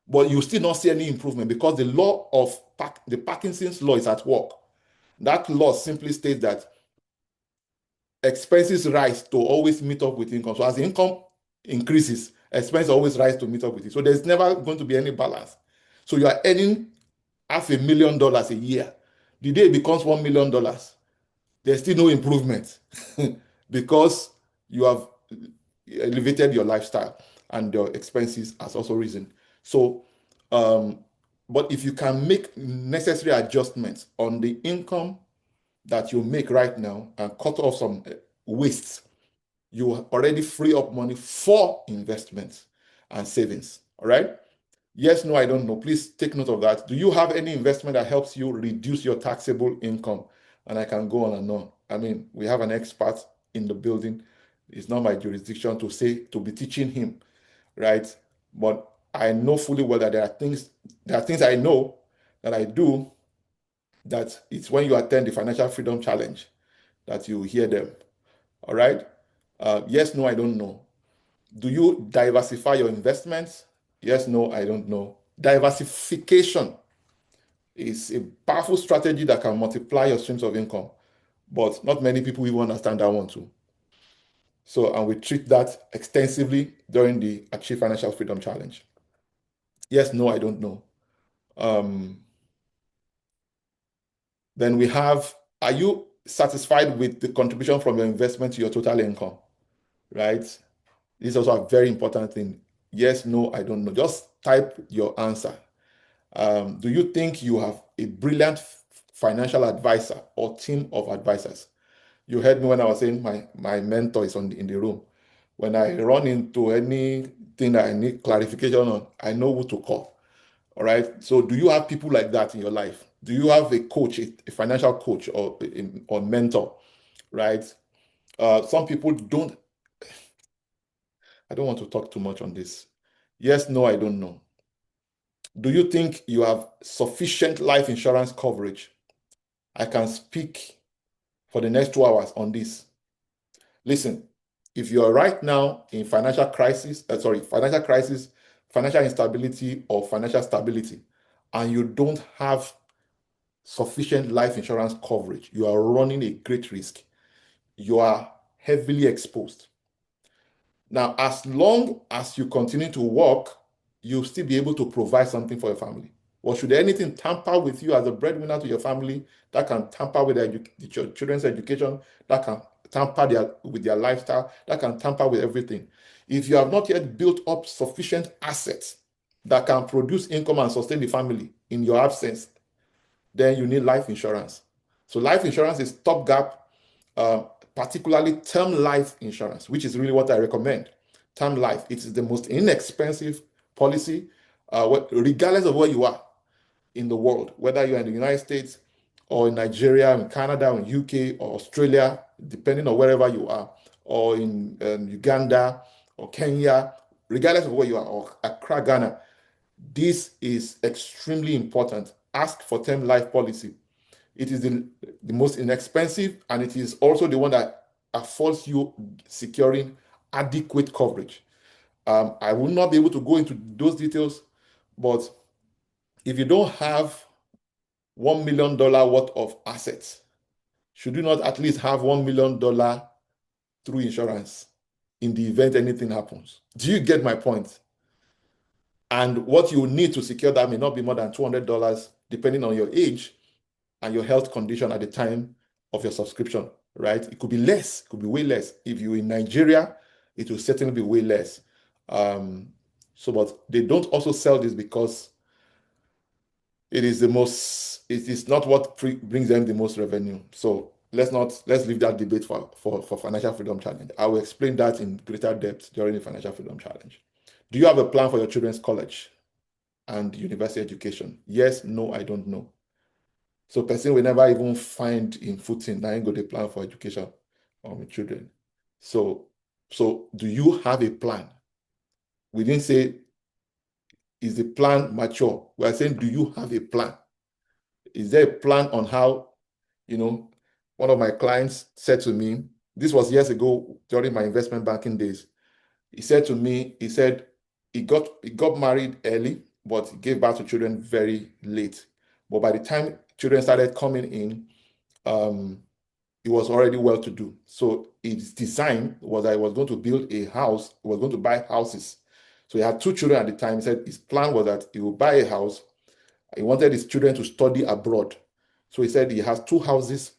but you still not see any improvement because the law of the Parkinson's law is at work. That law simply states that expenses rise to always meet up with income. So as the income increases, expenses always rise to meet up with it. So there's never going to be any balance. So you are earning $500,000 a year. The day it becomes $1 million, there's still no improvement because you have elevated your lifestyle and your expenses has also risen. So, but if you can make necessary adjustments on the income that you make right now and cut off some wastes, you already free up money for investments and savings. All right. Yes, no, I don't know. Please take note of that. Do you have any investment that helps you reduce your taxable income? And I can go on and on. I mean, we have an expert in the building. It's not my jurisdiction to be teaching him, right? But I know fully well that there are things I know that I do that it's when you attend the Financial Freedom Challenge that you hear them. All right. Yes, no, I don't know. Do you diversify your investments? Yes, no, I don't know. Diversification is a powerful strategy that can multiply your streams of income, but not many people even understand that one too. So, and we treat that extensively during the Achieve Financial Freedom Challenge. Yes, no, I don't know. Um, then we have, are you satisfied with the contribution from your investment to your total income? Right? This is also a very important thing. Yes, no, I don't know. Just type your answer. Do you think you have a brilliant financial advisor or team of advisors? You heard me when I was saying my mentor is in the room. When I run into anything that I need clarification on, I know who to call. All right. So, do you have people like that in your life? Do you have a coach, a financial coach, or mentor? Right. Some people don't. I don't want to talk too much on this. Yes, no, I don't know. Do you think you have sufficient life insurance coverage? I can speak for the next 2 hours on this. Listen, if you are right now in financial crisis, financial instability, or financial stability, and you don't have sufficient life insurance coverage, you are running a great risk. You are heavily exposed. Now, as long as you continue to work, you'll still be able to provide something for your family. Or should anything tamper with you as a breadwinner to your family, that can tamper with your children's education, that can tamper with their lifestyle, that can tamper with everything. If you have not yet built up sufficient assets that can produce income and sustain the family in your absence, then you need life insurance. So life insurance is top gap, uh, particularly term life insurance, which is really what I recommend. Term life, it is the most inexpensive policy, regardless of where you are in the world, whether you're in the United States or in Nigeria, in Canada, in UK or Australia, depending on wherever you are, or in Uganda or Kenya, regardless of where you are, or Accra, Ghana. This is extremely important. Ask for term life policy. It is the most inexpensive, and it is also the one that affords you securing adequate coverage. I will not be able to go into those details, but if you don't have $1 million worth of assets, should you not at least have $1 million through insurance in the event anything happens? Do you get my point? And what you need to secure that may not be more than $200, depending on your age and your health condition at the time of your subscription, right? It could be less, it could be way less. If you're in Nigeria, it will certainly be way less. But they don't also sell this because it is not what brings them the most revenue. So let's leave that debate for Financial Freedom Challenge. I will explain that in greater depth during the Financial Freedom Challenge. Do you have a plan for your children's college and university education? Yes, no, I don't know. So person will never even find in footing that ain't go to plan for education of my children. So do you have a plan? We didn't say is the plan mature. We are saying do you have a plan? Is there a plan on how, you know, one of my clients said to me, this was years ago during my investment banking days. He said to me, he said he got married early, but he gave birth to children very late. But by the time children started coming in, um, he was already well to do. So his design was that he was going to build a house, he was going to buy houses. So he had two children at the time. He said his plan was that he would buy a house. He wanted his children to study abroad. So he said he has two houses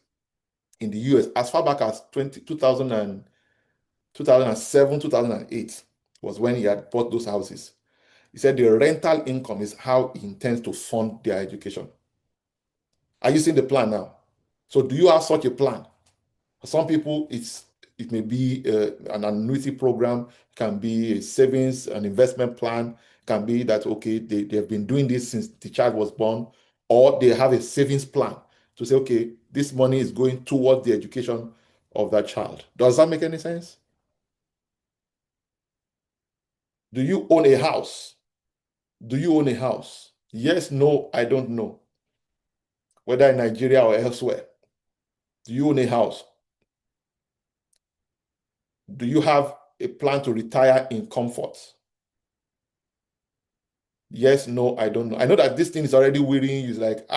in the US as far back as 2007, 2008 was when he had bought those houses. He said the rental income is how he intends to fund their education. Are you seeing the plan now? So do you have such a plan? For some people, it may be an annuity program, can be a savings, an investment plan, can be that, okay, they have been doing this since the child was born, or they have a savings plan to say, okay, this money is going towards the education of that child. Does that make any sense? Do you own a house? Do you own a house? Yes, no, I don't know. Whether in Nigeria or elsewhere. Do you own a house? Do you have a plan to retire in comfort? Yes, no, I don't know. I know that this thing is already wearying you. It's like,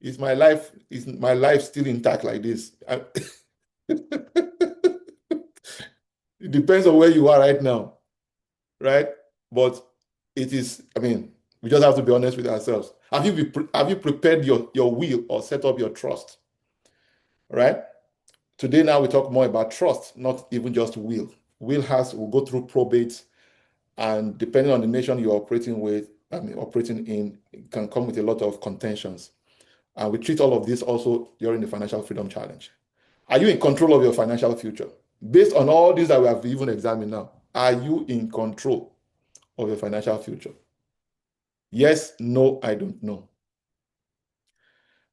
is my life still intact like this? It depends on where you are right now, right? But it is, I mean, we just have to be honest with ourselves. Have you prepared your will or set up your trust? Right? Today now we talk more about trust, not even just will. Will go through probate, and depending on the nation you're operating with, I mean operating in, it can come with a lot of contentions. And we treat all of this also during the Financial Freedom Challenge. Are you in control of your financial future? Based on all these that we have even examined now, are you in control of your financial future? Yes, no, I don't know.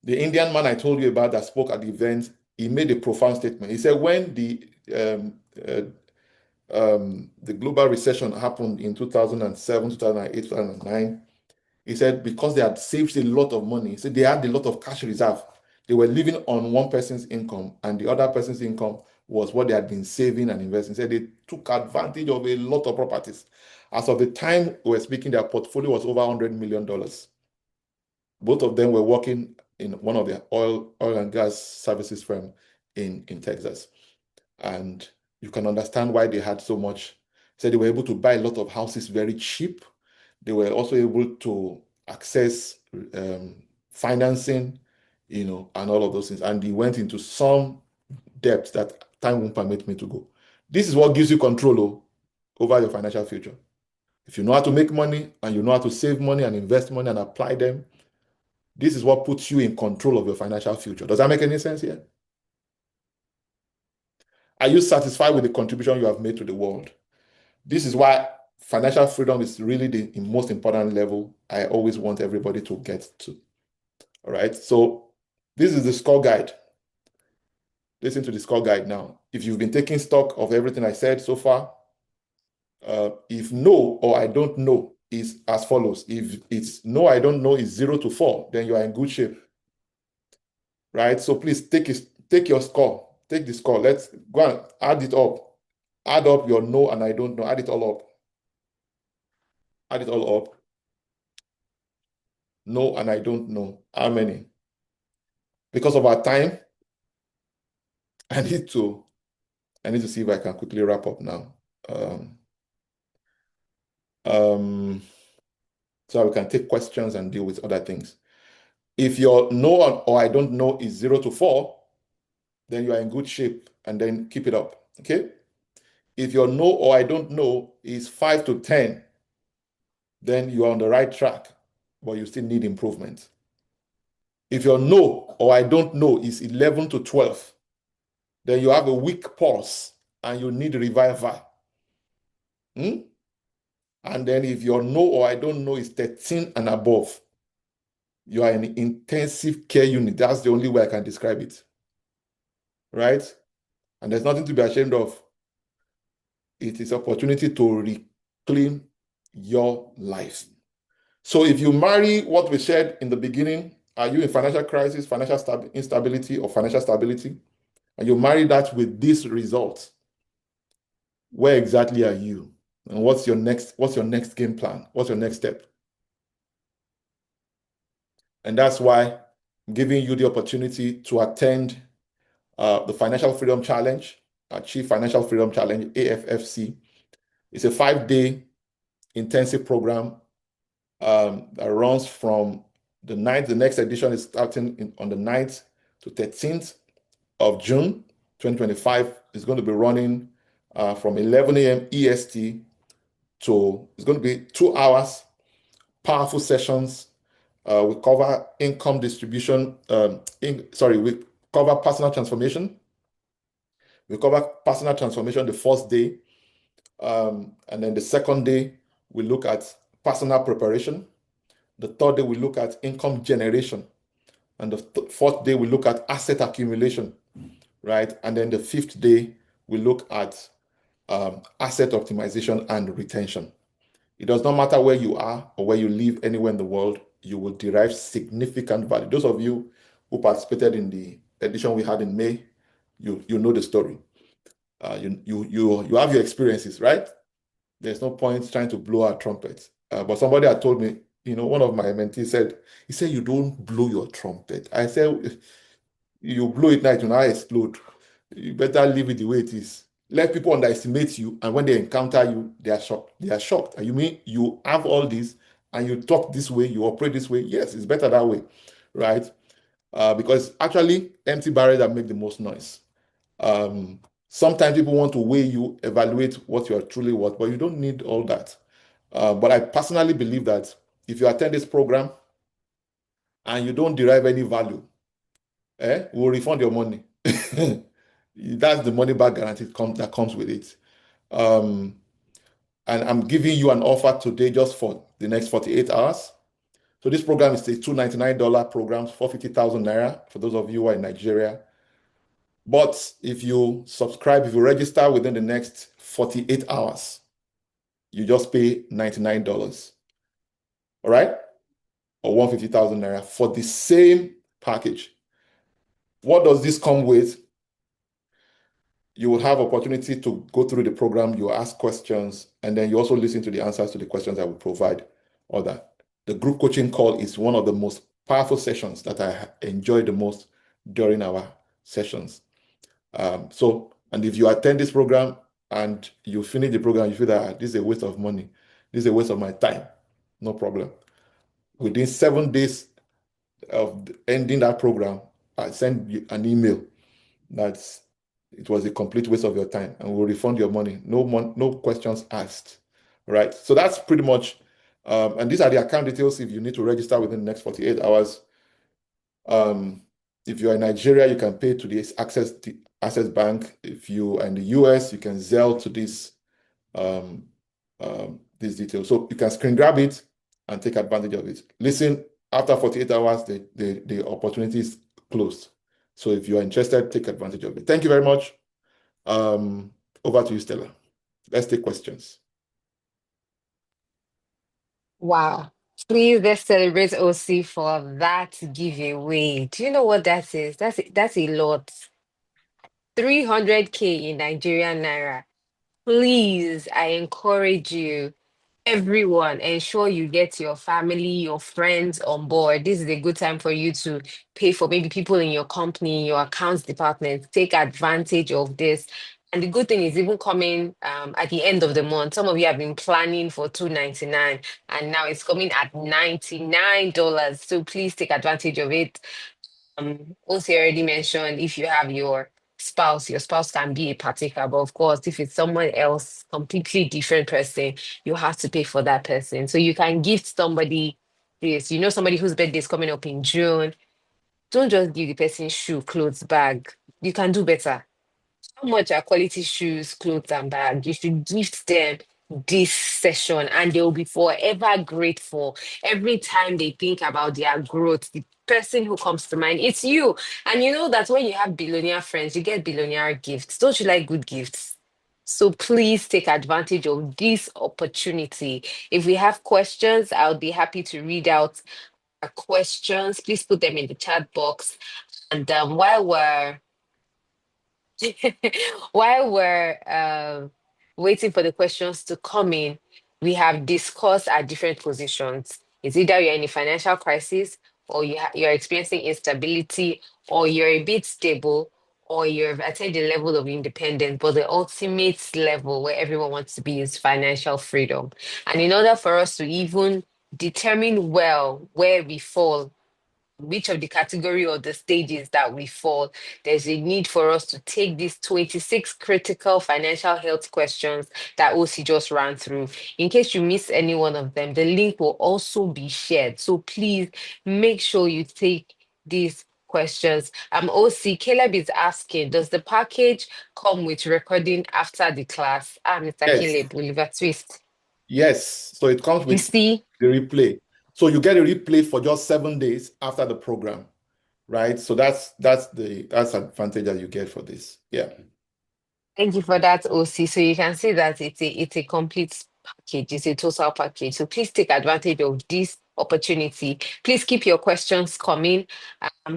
The Indian man I told you about that spoke at the event, he made a profound statement. He said when um, uh, the global recession happened in 2007, 2008, 2009, he said because they had saved a lot of money, he said they had a lot of cash reserve. They were living on one person's income, and the other person's income was what they had been saving and investing. He said they took advantage of a lot of properties. As of the time we were speaking, their portfolio was over $100 million. Both of them were working in one of the oil and gas services firm in Texas. And you can understand why they had so much. So they were able to buy a lot of houses very cheap. They were also able to access financing, and all of those things. And he went into some depth that time won't permit me to go. This is what gives you control over your financial future. If you know how to make money and you know how to save money and invest money and apply them, this is what puts you in control of your financial future. Does that make any sense here? Are you satisfied with the contribution you have made to the world? This is why financial freedom is really the most important level I always want everybody to get to. All right. So this is the score guide. Listen to the score guide now. If you've been taking stock of everything I said so far, if no or I don't know is as follows. If it's no, I don't know is 0 to 4, then you are in good shape. Right? So please take your score. Take the score. Let's go and add it up. Add up your no and I don't know. Add it all up. Add it all up. No and I don't know. How many? Because of our time, I need to I need to see if I can quickly wrap up now. Um, um, so we can take questions and deal with other things. If your no or I don't know is 0 to 4, then you are in good shape and then keep it up. Okay. If your no or I don't know is 5 to 10, then you are on the right track, but you still need improvement. If your no or I don't know is 11 to 12, then you have a weak pulse and you need revival. Hmm? And then if your no or I don't know is 13 and above, you are in intensive care unit. That's the only way I can describe it. Right? And there's nothing to be ashamed of. It is opportunity to reclaim your life. So if you marry what we said in the beginning, are you in financial crisis, financial instability, or financial stability? And you marry that with this result, where exactly are you? And what's your next game plan? What's your next step? And that's why I'm giving you the opportunity to attend the Financial Freedom Challenge, Achieve Financial Freedom Challenge, AFFC. It's a 5-day intensive program that runs from the 9th. The next edition is starting on the 9th to 13th of June 2025. It's going to be running from 11 a.m. EST it's going to be 2 hours, powerful sessions. We cover income distribution. We cover personal transformation. We cover personal transformation the first day. And then the second day, we look at personal preparation. The third day, we look at income generation. And the fourth day, we look at asset accumulation, right? And then the fifth day, we look at asset optimization and retention. It does not matter where you are or where you live anywhere in the world, you will derive significant value. Those of you who participated in the edition we had in May, you know the story. You have your experiences, right? There's no point trying to blow our trumpet. But somebody had told me, one of my mentees said, you don't blow your trumpet. I said, you blow it now, it will not explode. You better leave it the way it is. let people underestimate you, and when they encounter you, they are shocked. They are shocked. And you mean you have all this and you talk this way, you operate this way? Yes, it's better that way, right? Because actually, empty barrels that make the most noise. Um, Sometimes people want to weigh you, evaluate what you are truly worth, but you don't need all that. But I personally believe that if you attend this program and you don't derive any value, we'll refund your money. That's the money back guarantee that comes with it. Um, and I'm giving you an offer today just for the next 48 hours. So this program is a $299 program, 450,000 naira for those of you who are in Nigeria. But if you subscribe, if you register within the next 48 hours, you just pay $99, all right? Or 150,000 naira for the same package. What does this come with? You will have opportunity to go through the program, you ask questions, and then you also listen to the answers to the questions I will provide. Or that the group coaching call is one of the most powerful sessions that I enjoy the most during our sessions. And if you attend this program and you finish the program, you feel that this is a waste of money, this is a waste of my time, no problem. Within 7 days of ending that program, I send you an email that it was a complete waste of your time and we'll refund your money. No questions asked. Right. So that's pretty much, and these are the account details if you need to register within the next 48 hours. Um, if you're in Nigeria, you can pay to this Access Bank. If you are in the US, you can Zelle to um, these details. So you can screen grab it and take advantage of it. Listen, after 48 hours, the opportunity is closed. So if you are interested, take advantage of it. Thank you very much. Over to you, Stella. Let's take questions. Wow. Please let's celebrate OC for that giveaway. Do you know what that is? That's a lot. 300K in Nigerian naira. Please, I encourage you, everyone, ensure you get your family, your friends on board. This is a good time for you to pay for maybe people in your company, your accounts department. Take advantage of this. And the good thing is even coming at the end of the month. Some of you have been planning for 299 and now it's coming at $99. So please take advantage of it. Also already mentioned if you have your spouse can be a partaker, but of course, if it's someone else, completely different person, you have to pay for that person. So you can gift somebody this. You know, somebody whose birthday is coming up in June. Don't just give the person shoe, clothes, bag. You can do better. How much are quality shoes, clothes, and bags? You should gift them this session and they will be forever grateful. Every time they think about their growth, the person who comes to mind, it's you. And you know that when you have billionaire friends, you get billionaire gifts. Don't you like good gifts? So please take advantage of this opportunity. If we have questions, I'll be happy to read out our questions. Please put them in the chat box. And while we're waiting for the questions to come in, we have discussed our different positions. It's either you're in a financial crisis, or you're experiencing instability, or you're a bit stable, or you've attained a level of independence. But the ultimate level where everyone wants to be is financial freedom. And in order for us to even determine well where we fall, which of the category or the stages that we fall, there's a need for us to take these 26 critical financial health questions that OC just ran through. In case you miss any one of them, the link will also be shared. So please make sure you take these questions. OC, Caleb is asking, does the package come with recording after the class? Mr. Yes. Caleb, Oliver Twist. Yes. So it comes You with see? the replay. So you get a replay for just 7 days after the program, right? So that's advantage that you get for this. Yeah. Thank you for that, OC. So you can see that it's a complete package, it's a total package. So please take advantage of this opportunity. Please keep your questions coming.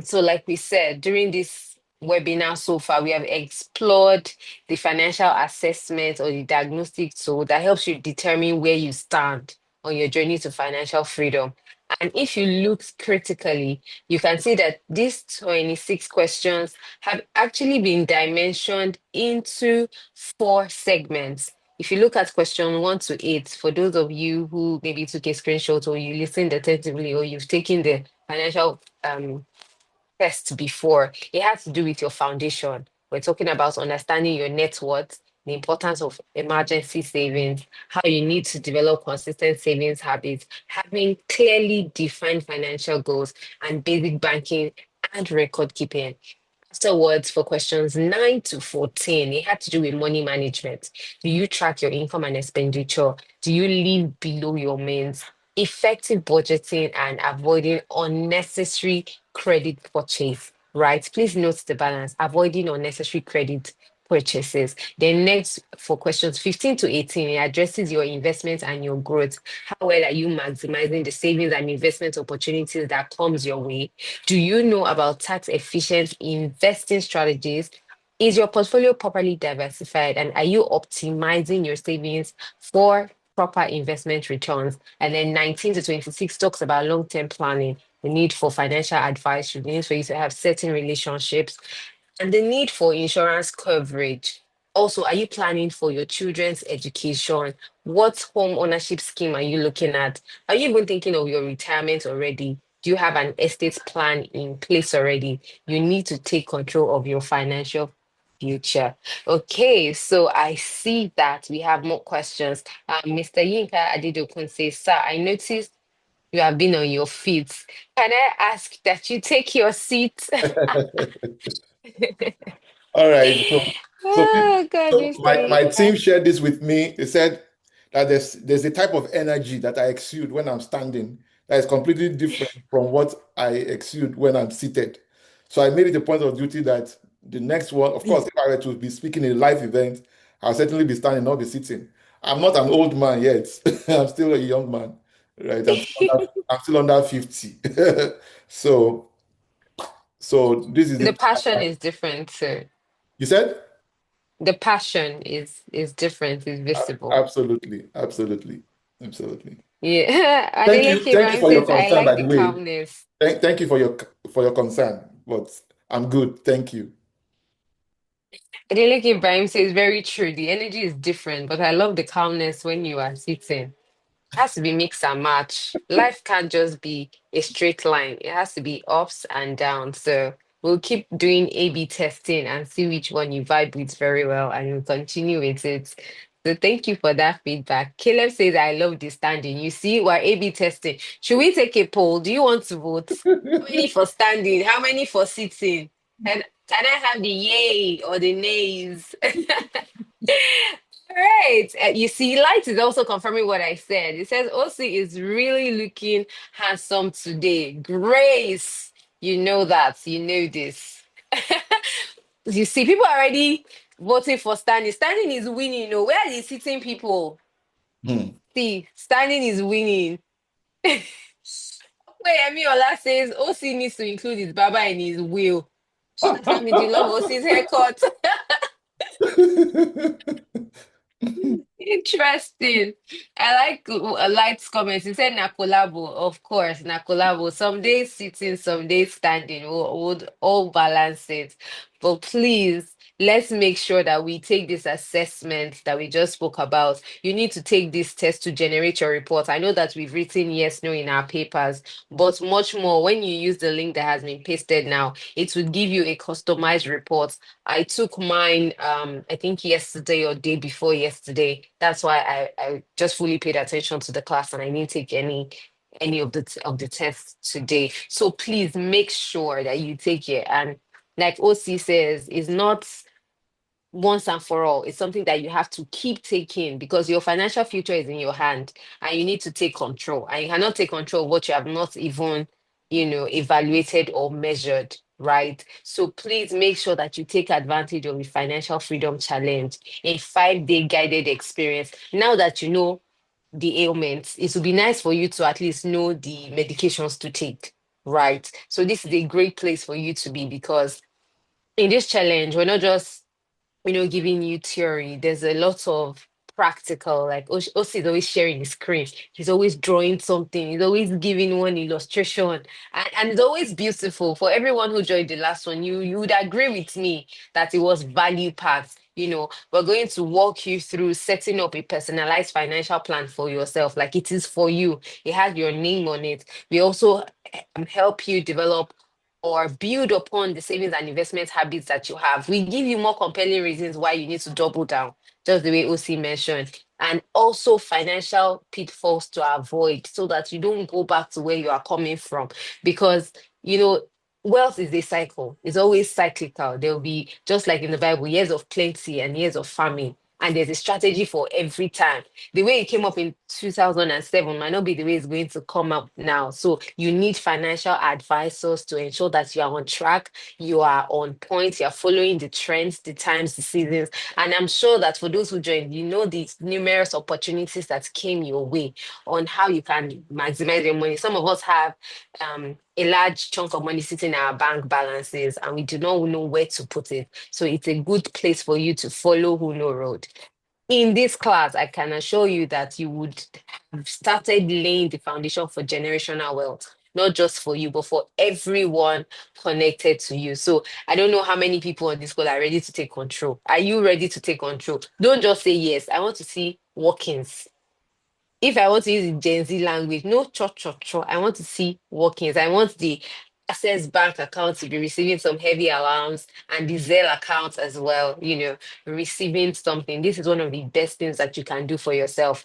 So like we said, during this webinar so far, we have explored the financial assessment or the diagnostic tool that helps you determine where you stand on your journey to financial freedom. And if you look critically, you can see that these 26 questions have actually been dimensioned into four segments. If you look at question 1 to 8, for those of you who maybe took a screenshot or you listened attentively or you've taken the financial test before, it has to do with your foundation. We're talking about understanding your net worth, the importance of emergency savings, how you need to develop consistent savings habits, having clearly defined financial goals, and basic banking and record keeping. Afterwards, for questions 9 to 14, it had to do with money management. Do you track your income and expenditure? Do you live below your means? Effective budgeting and avoiding unnecessary credit purchase, right? Please note the balance, avoiding unnecessary credit purchases. Then next, for questions 15 to 18, it addresses your investment and your growth. How well are you maximizing the savings and investment opportunities that comes your way? Do you know about tax efficient investing strategies? Is your portfolio properly diversified? And are you optimizing your savings for proper investment returns? And then 19 to 26 talks about long term planning, the need for financial advice, the need for you to have certain relationships, and the need for insurance coverage. Also, are you planning for your children's education? What home ownership scheme are you looking at? Are you even thinking of your retirement already? Do you have an estate plan in place already? You need to take control of your financial future. Okay, so I see that we have more questions. Mr. Yinka Adedokun says, Sir, I noticed you have been on your feet. Can I ask that you take your seat? All right. So, Oh, God, so Mr. my team Yinka. shared this with me. They said that there's a type of energy that I exude when I'm standing that is completely different from what I exude when I'm seated. So I made it a point of duty that the next one, of course, if I were to be speaking in a live event, I'll certainly be standing, not be sitting. I'm not an old man yet. I'm still a young man, right? I'm still under 50. So this is The the passion is different, sir. you said? The passion is different, is visible. Absolutely, absolutely, absolutely. Yeah. Adeleke Thank you Brown for your says, I concern, by like the the way. calmness. Thank you for your concern, but I'm good. Thank you. Adeleke Ibrahim says, very true. The energy is different, but I love the calmness when you are sitting. Has to be mix and match. Life can't just be a straight line. It has to be ups and downs. So we'll keep doing A/B testing and see which one you vibe with very well, and we'll continue with it. So thank you for that feedback. Caleb says, I love the standing. You see, we're A/B testing. Should we take a poll? Do you want to vote? How many for standing? How many for sitting? And can I have the yay or the nays? Right. You see, Light is also confirming what I said. It says OC is really looking handsome today. Grace, you know that. You know this. You see, people are already voting for standing. Standing is winning. No, where are the sitting people? Hmm. See, standing is winning. Wait, Emiola says OC needs to include his baba in his will. Sammy, do you love OC's haircut? Interesting. I like Light's comments. He said na collabo, of course, na collabo. Some days sitting, some days standing. We'll all balance it. But please, let's make sure that we take this assessment that we just spoke about. You need to take this test to generate your report. I know that we've written yes, no in our papers, but much more when you use the link that has been pasted now, it will give you a customized report. I took mine, I think yesterday or day before yesterday. That's why I just fully paid attention to the class and I didn't take any of the tests today. So please make sure that you take it. And like OC says, it's not once and for all. It's something that you have to keep taking because your financial future is in your hand and you need to take control. And you cannot take control of what you have not even, evaluated or measured, right? So please make sure that you take advantage of the Financial Freedom Challenge, a 5-day guided experience. Now that you know the ailments, it would be nice for you to at least know the medications to take, right? So this is a great place for you to be because in this challenge, we're not just giving you theory. There's a lot of practical. Like Osi is always sharing his screen. He's always drawing something. He's always giving one illustration. And it's always beautiful. For everyone who joined the last one, you would agree with me that it was value packed. We're going to walk you through setting up a personalized financial plan for yourself. Like it is for you. It has your name on it. We also help you develop or build upon the savings and investment habits that you have. We give you more compelling reasons why you need to double down, just the way OC mentioned, and also financial pitfalls to avoid so that you don't go back to where you are coming from. Because, you know, wealth is a cycle, it's always cyclical. There will be, just like in the Bible, years of plenty and years of famine. And there's a strategy for every time. The way it came up in 2007 might not be the way it's going to come up now. So you need financial advisors to ensure that you are on track, you are on point, you are following the trends, the times, the seasons. And I'm sure that for those who joined, you know the numerous opportunities that came your way on how you can maximize your money. Some of us have a large chunk of money sitting in our bank balances and we do not know where to put it. So it's a good place for you to follow Who Know Road. In this class, I can assure you that you would have started laying the foundation for generational wealth, not just for you, but for everyone connected to you. So I don't know how many people on this call are ready to take control. Are you ready to take control? Don't just say yes. I want to see workings. If I want to use the Gen Z language, no cho. I want to see workings. I want the Access Bank account to be receiving some heavy alarms and the Zelle account as well, receiving something. This is one of the best things that you can do for yourself.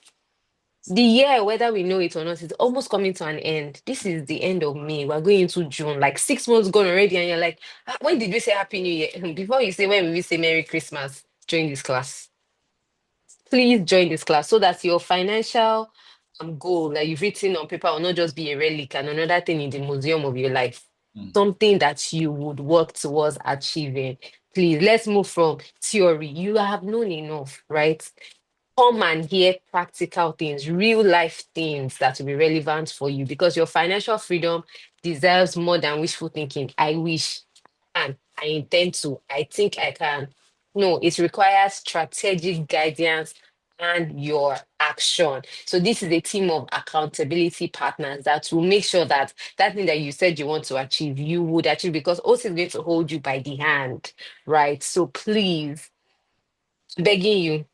The year, whether we know it or not, is almost coming to an end. This is the end of May. We're going into June, like 6 months gone already, and you're like, "Ah, when did we say Happy New Year?" Before you say when will we say Merry Christmas, join this class. Please join this class so that your financial goal that you've written on paper will not just be a relic and another thing in the museum of your life. Mm. Something that you would work towards achieving. Please, let's move from theory. You have known enough, right? Come and hear practical things, real life things that will be relevant for you because your financial freedom deserves more than wishful thinking. I wish, and I intend to, I think I can. No, it requires strategic guidance and your action. So this is a team of accountability partners that will make sure that that thing that you said you want to achieve, you would achieve because also is going to hold you by the hand, right? So please, begging you,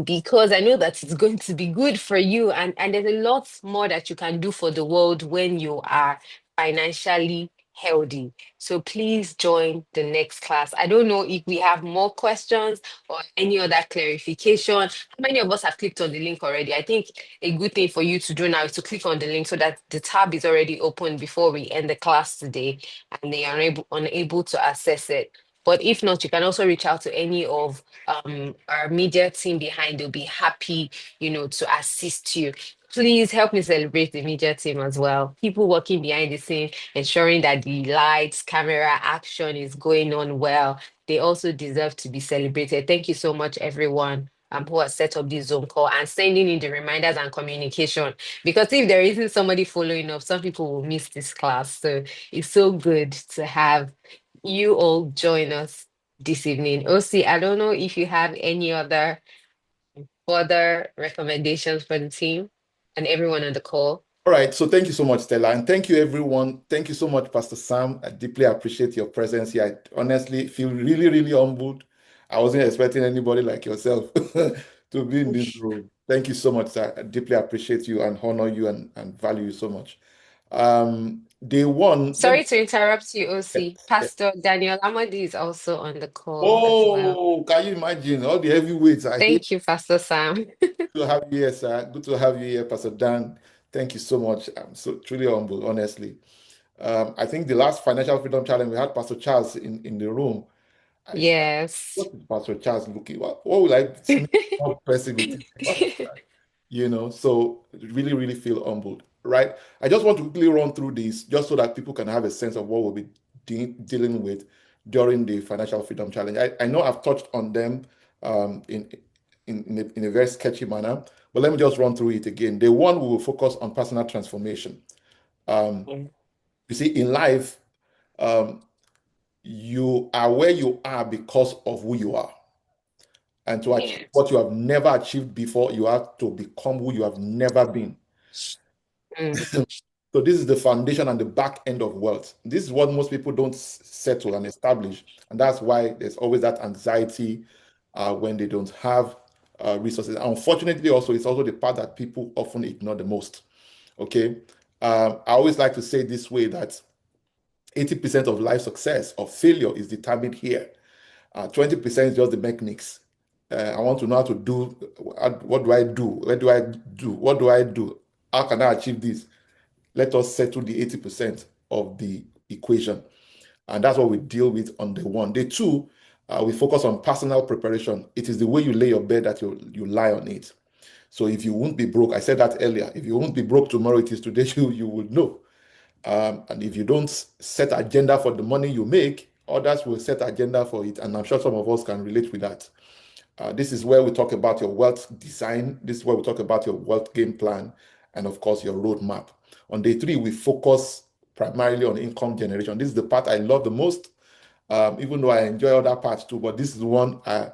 because I know that it's going to be good for you. And there's a lot more that you can do for the world when you are financially healthy. So please join the next class. I don't know if we have more questions or any other clarification. How many of us have clicked on the link already? I think a good thing for you to do now is to click on the link so that the tab is already open before we end the class today and they are unable to access it. But if not, you can also reach out to any of our media team behind. They'll be happy, to assist you. Please help me celebrate the media team as well. People working behind the scene, ensuring that the lights, camera, action is going on well. They also deserve to be celebrated. Thank you so much, everyone. Who has set up this Zoom call and sending in the reminders and communication. Because if there isn't somebody following up, some people will miss this class. So it's so good to have you all join us this evening. OC, I don't know if you have any other further recommendations for the team and everyone on the call. All right, so thank you so much, Stella, and thank you, everyone. Thank you so much, Pastor Sam. I deeply appreciate your presence here. I honestly feel really, really humbled. I wasn't expecting anybody like yourself to be in this room. Thank you so much, sir. I deeply appreciate you and honor you and value you so much. Day one, let me. Sorry to interrupt you, OC. Pastor Daniel Amadi is also on the call as well. Oh, can you imagine all the heavyweights are here? Thank you, Pastor Sam. Good to have you here, sir. Good to have you here, Pastor Dan. Thank you so much. I'm so truly humble, honestly. I think the last financial freedom challenge we had Pastor Charles in the room. I said, Yes. what is Pastor Charles looking? What will I sneak up pressing it? What is that? So really, really feel humbled, right? I just want to quickly run through this just so that people can have a sense of what we'll be dealing with during the financial freedom challenge. I know I've touched on them in a very sketchy manner, but let me just run through it again. The one we will focus on personal transformation. Um, you see, in life, um, you are where you are because of who you are. And to achieve Yeah. what you have never achieved before, you have to become who you have never been. Mm, So this is the foundation and the back end of wealth. This is what most people don't settle and establish. And that's why there's always that anxiety when they don't have resources. Unfortunately, also, it's also the part that people often ignore the most. Okay. I always like to say this way that 80% of life success or failure is determined here. 20% is just the mechanics. I want to know how to do, what do I do? Where do I do? What do I do? How can I achieve this? Let us settle the 80% of the equation. And that's what we deal with on day one. Day two, we focus on personal preparation. It is the way you lay your bed that you lie on it. So if you won't be broke, I said that earlier, if you won't be broke tomorrow, it is today you would know. And if you don't set agenda for the money you make, others will set agenda for it. And I'm sure some of us can relate with that. This is where we talk about your wealth design. This is where we talk about your wealth game plan and, of course, your roadmap. On day three, we focus primarily on income generation. This is the part I love the most, even though I enjoy other parts too, but this is the one I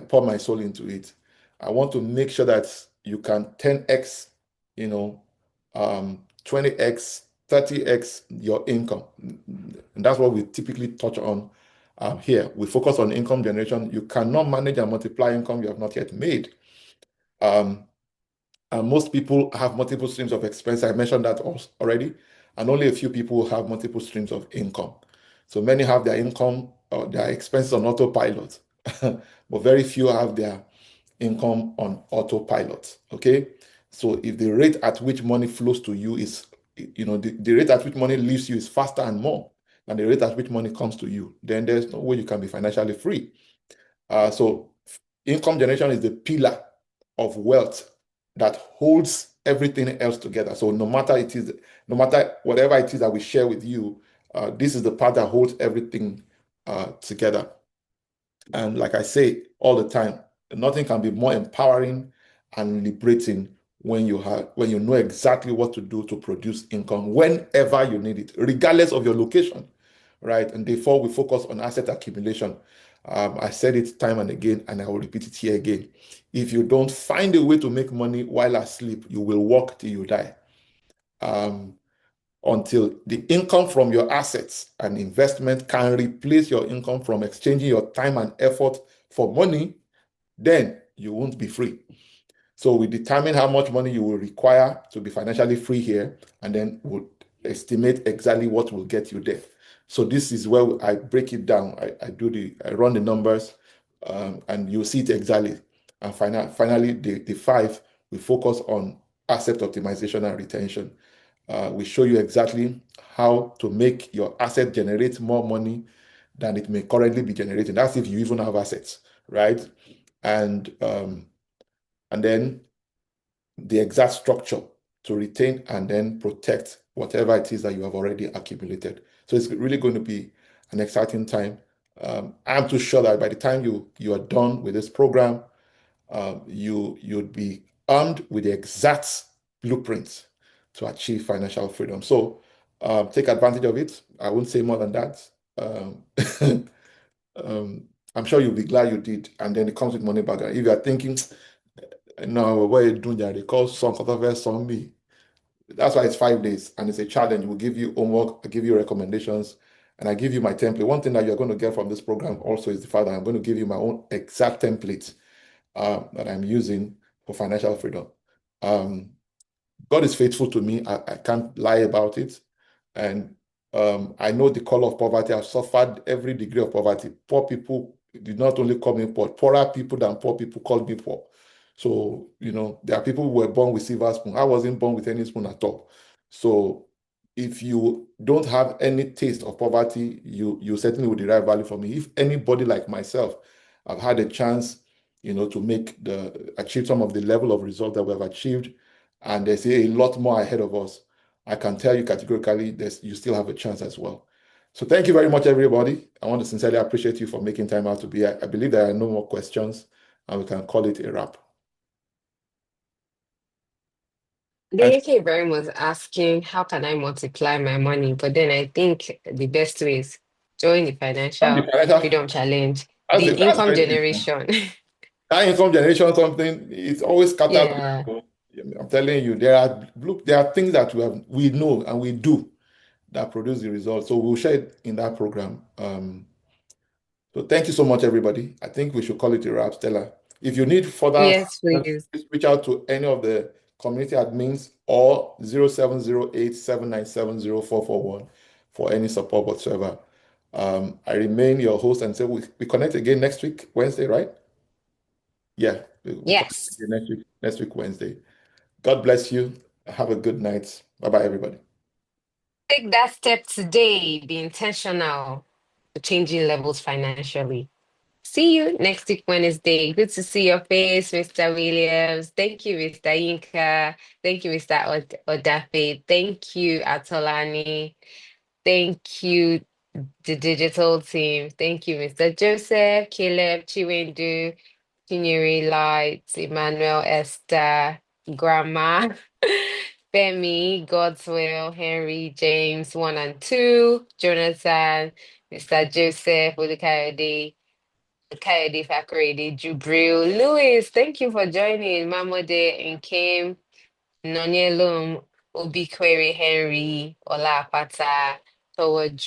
pour my soul into it. I want to make sure that you can 10x, 20x, 30x your income. And that's what we typically touch on here. We focus on income generation. You cannot manage and multiply income you have not yet made. Um, and most people have multiple streams of expense. I mentioned that already. And only a few people have multiple streams of income. So many have their income or their expenses on autopilot, but very few have their income on autopilot. Okay. So if the rate at which money flows to you is, the rate at which money leaves you is faster and more than the rate at which money comes to you, then there's no way you can be financially free. So income generation is the pillar of wealth that holds everything else together. So no matter whatever it is that we share with you, this is the part that holds everything together. And like I say all the time, nothing can be more empowering and liberating when you know exactly what to do to produce income whenever you need it, regardless of your location, right? And therefore, we focus on asset accumulation. I said it time and again, and I will repeat it here again. If you don't find a way to make money while asleep, you will work till you die. Um, until the income from your assets and investment can replace your income from exchanging your time and effort for money, then you won't be free. So we determine how much money you will require to be financially free here, and then we'll estimate exactly what will get you there. So this is where I break it down. I run the numbers, and you'll see it exactly. And finally, the five, we focus on asset optimization and retention. We show you exactly how to make your asset generate more money than it may currently be generating. That's if you even have assets, right? And then the exact structure to retain and then protect whatever it is that you have already accumulated. So it's really going to be an exciting time. I'm too sure that by the time you are done with this program, you'd be armed with the exact blueprints to achieve financial freedom. So take advantage of it. I won't say more than that. Um, um, I'm sure you'll be glad you did. And then it comes with money back. If you are thinking, no, what you doing there? They call some controversy on me. That's why it's 5 days and it's a challenge. We'll give you homework, I give you recommendations, and I give you my template. One thing that you're going to get from this program also is the fact that I'm going to give you my own exact template that I'm using for financial freedom. Um, God is faithful to me. I can't lie about it. And I know the call of poverty. I've suffered every degree of poverty. Poor people did not only call me poor, poorer people than poor people called me poor. So, there are people who were born with silver spoon. I wasn't born with any spoon at all. So if you don't have any taste of poverty, you certainly will derive value from me. If anybody like myself, I've had a chance, to achieve some of the level of results that we have achieved, and there's a lot more ahead of us. I can tell you categorically you still have a chance as well. So thank you very much, everybody. I want to sincerely appreciate you for making time out to be here. I believe there are no more questions, and we can call it a wrap. And Derek very was asking, how can I multiply my money? But then I think the best way is join the from the financial financial, freedom challenge, I the say that's income very simple. generation. high income generation, something, it's always scattered. Yeah. I'm telling you, there are things that we know and we do that produce the results. So we'll share it in that program. So thank you so much, everybody. I think we should call it a wrap, Stella. If you need further Yes, assistance, please. please reach out to any of the community admins or 0708 797 0441 for any support whatsoever. I remain your host and say we connect again next week, Wednesday, right? Yeah, we connect Yes. again next week, Wednesday. God bless you. Have a good night. Bye bye, everybody. Take that step today. Be intentional to changing levels financially. See you next week, Wednesday. Good to see your face, Mr. Williams. Thank you, Mr. Yinka. Thank you, Mr. Odafe. Thank you, Atolani. Thank you, the digital team. Thank you, Mr. Joseph, Caleb, Chiwendu, Chinyere Light, Emmanuel, Esther, Grandma, Femi, Godswill, Henry, James, 1 and 2, Jonathan, Mr. Joseph, Olukayode, Kayode Fakorede, Jubril, Louis, thank you for joining. Mamode and Kim, Nonyelum, Obikwere, Henry, Ola Apata, Towoju.